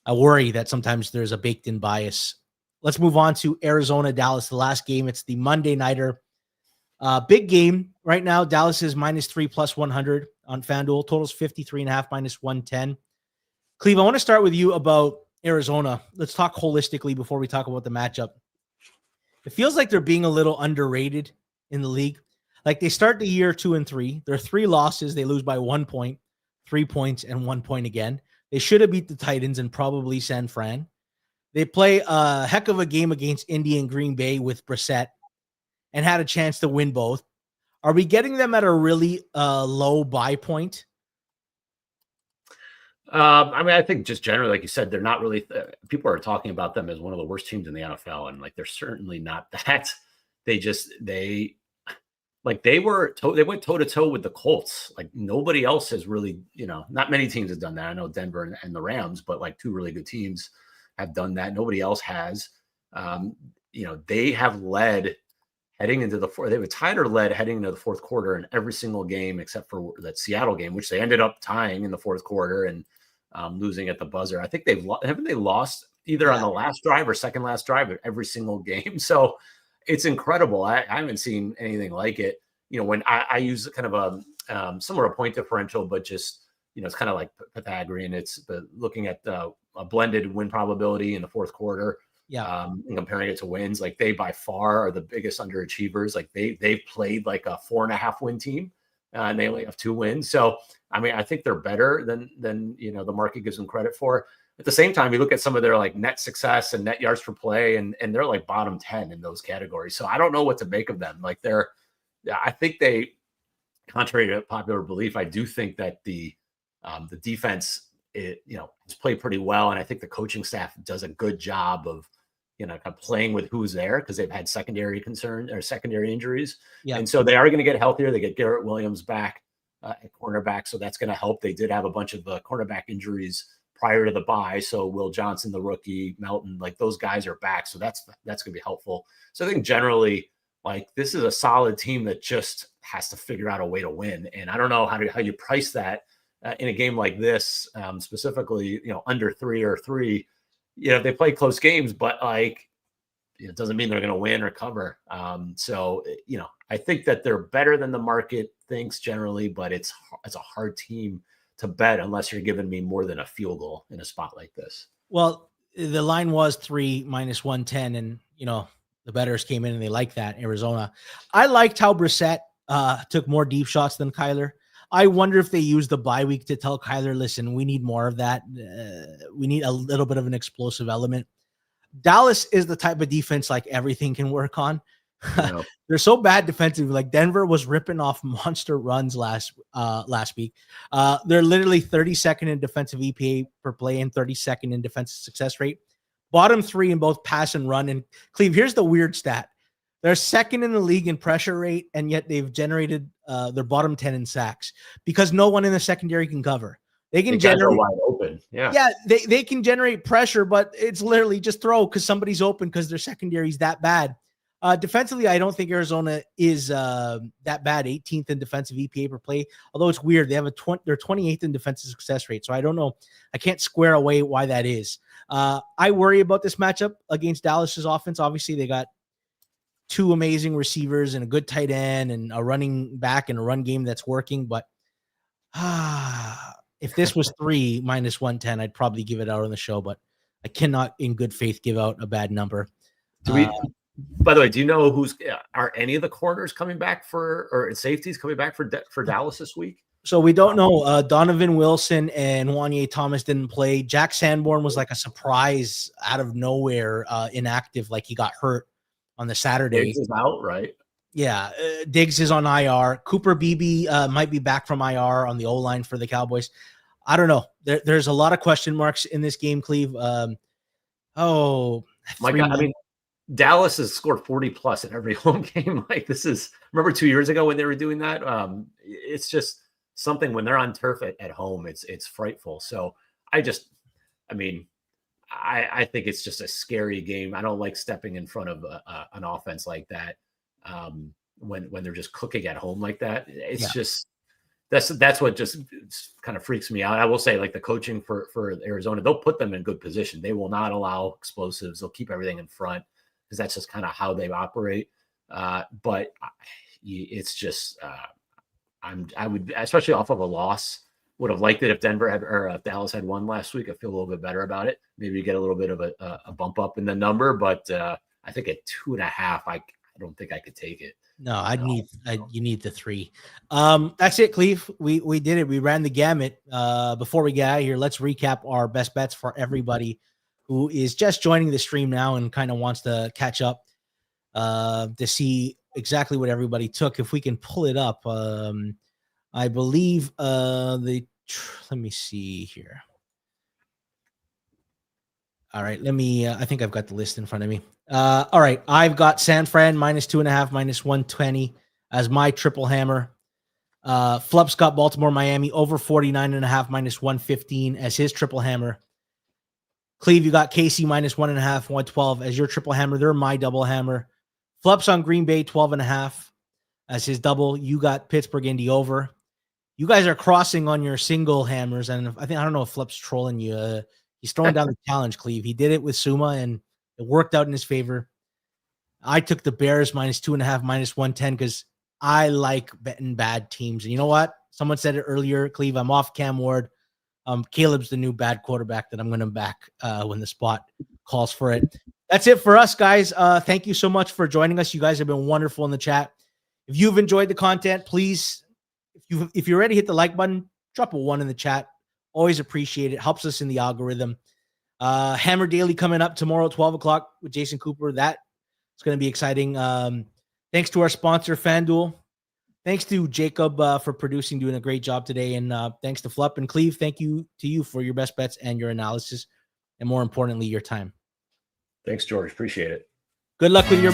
I worry that sometimes there's a baked-in bias. Let's move on to Arizona, Dallas, the last game. It's the Monday nighter. Big game right now. Dallas is -3 plus 100 on FanDuel. Totals 53.5 minus 110. Clive, I want to start with you about Arizona. Let's talk holistically before we talk about the matchup. It feels like they're being a little underrated in the league. Like they start the year 2-3. There are 3 losses. They lose by 1 point, 3 points, and 1 point again. They should have beat the Titans and probably San Fran. They play a heck of a game against Indy and Green Bay with Brissett and had a chance to win both. Are we getting them at a really low buy point? I mean, I think just generally, like you said, they're not really. People are talking about them as one of the worst teams in the NFL, and like they're certainly not that. They went toe to toe with the Colts. Like nobody else has really, not many teams have done that. I know Denver and the Rams, but like 2 really good teams have done that. Nobody else has. They have led heading into the fourth. They have a tied or led heading into the fourth quarter in every single game except for that Seattle game, which they ended up tying in the fourth quarter and losing at the buzzer. I think haven't they lost either on the last drive or second last drive of every single game. So it's incredible. I haven't seen anything like it. When I use kind of a similar point differential, but just, it's kind of like Pythagorean. It's looking at a blended win probability in the fourth quarter. Yeah. And comparing it to wins, like they by far are the biggest underachievers. Like they've played like a 4.5 win team and they only have 2 wins. So, I mean, I think they're better than the market gives them credit for. At the same time, you look at some of their like net success and net yards per play, and they're like bottom 10 in those categories. So I don't know what to make of them. Like I think they, contrary to popular belief, I do think that the defense, has played pretty well. And I think the coaching staff does a good job of, kind of playing with who's there because they've had secondary concerns or secondary injuries. Yeah. And so they are going to get healthier. They get Garrett Williams back at cornerback. So that's going to help. They did have a bunch of cornerback injuries prior to the bye. So Will Johnson, the rookie, Melton, like those guys are back. So that's going to be helpful. So I think generally, like this is a solid team that just has to figure out a way to win. And I don't know how you price that in a game like this, specifically, under 3 or 3. They play close games, but like it doesn't mean they're going to win or cover. So I think that they're better than the market thinks generally, but it's a hard team to bet unless you're giving me more than a field goal in a spot like this. Well, the line was 3 minus 110, and the bettors came in and they liked that. Arizona. I liked how Brissett took more deep shots than Kyler. I wonder if they use the bye week to tell Kyler, listen, we need more of that. We need a little bit of an explosive element. Dallas is the type of defense like everything can work on. They're so bad defensively. Like Denver was ripping off monster runs last week. They're literally 32nd in defensive EPA per play and 32nd in defensive success rate. Bottom 3 in both pass and run. And Cleve, here's the weird stat. They're second in the league in pressure rate, and yet they've generated their bottom 10 in sacks because no one in the secondary can cover. They can generate wide open. Yeah, they can generate pressure, but it's literally just throw because somebody's open because their secondary is that bad. Defensively, I don't think Arizona is that bad. 18th in defensive EPA per play. Although it's weird, they have they're 28th in defensive success rate. So I don't know. I can't square away why that is. I worry about this matchup against Dallas's offense. Obviously, they got 2 amazing receivers and a good tight end and a running back and a run game that's working. But if this was 3 minus 110, I'd probably give it out on the show. But I cannot, in good faith, give out a bad number. By the way, do you know are any of the corners coming back or safeties coming back for Dallas this week? So we don't know. Donovan Wilson and Wanye Thomas didn't play. Jack Sanborn was like a surprise out of nowhere, inactive, like he got hurt on the Saturday. Diggs is out, right? Yeah, Diggs is on IR. Cooper Beebe might be back from IR on the O-line for the Cowboys. I don't know. There's a lot of question marks in this game, Cleve. My God, I mean, Dallas has scored 40 plus in every home game. Like this is, remember 2 years ago when they were doing that? It's just something when they're on turf at home, it's frightful. So I mean, I think it's just a scary game. I don't like stepping in front of an offense like that when they're just cooking at home like that. It's just that's what just kind of freaks me out. I will say, like the coaching for Arizona, they'll put them in good position. They will not allow explosives. They'll keep everything in front because that's just kind of how they operate. But it's just I would, especially off of a loss, would have liked it if Denver had or if Dallas had won last week. I feel a little bit better about it. Maybe get a little bit of a bump up in the number, but I think at 2.5, I don't think I could take it. No, you need the 3. That's it, Clive. We did it. We ran the gamut. Before we get out of here, let's recap our best bets for everybody who is just joining the stream now and kind of wants to catch up to see exactly what everybody took. If we can pull it up, I believe let me see here. All right, I think I've got the list in front of me. All right, I've got San Fran -2.5, -120 as my triple hammer. Flup's got Baltimore, Miami over 49.5, -115 as his triple hammer. Cleve, you got KC -1.5, 112 as your triple hammer. They're my double hammer. Flup's on Green Bay 12.5 as his double. You got Pittsburgh, Indy over. You guys are crossing on your single hammers, and I don't know if Flup's trolling you. He's throwing down the challenge, Cleve. He did it with Suuma, and it worked out in his favor. I took the Bears -2.5, -110 because I like betting bad teams. And you know what? Someone said it earlier, Cleve. I'm off Cam Ward. Caleb's the new bad quarterback that I'm going to back when the spot calls for it. That's it for us, guys. Thank you so much for joining us. You guys have been wonderful in the chat. If you've enjoyed the content, please, if you're ready, hit the like button. Drop a 1 in the chat. Always appreciate it. Helps us in the algorithm. Hammer Daily coming up tomorrow at 12 o'clock with Jason Cooper. That is going to be exciting. Thanks to our sponsor, FanDuel. Thanks to Jacob for producing, doing a great job today. And thanks to Flup and Cleve. Thank you to you for your best bets and your analysis. And more importantly, your time. Thanks, George. Appreciate it. Good luck with your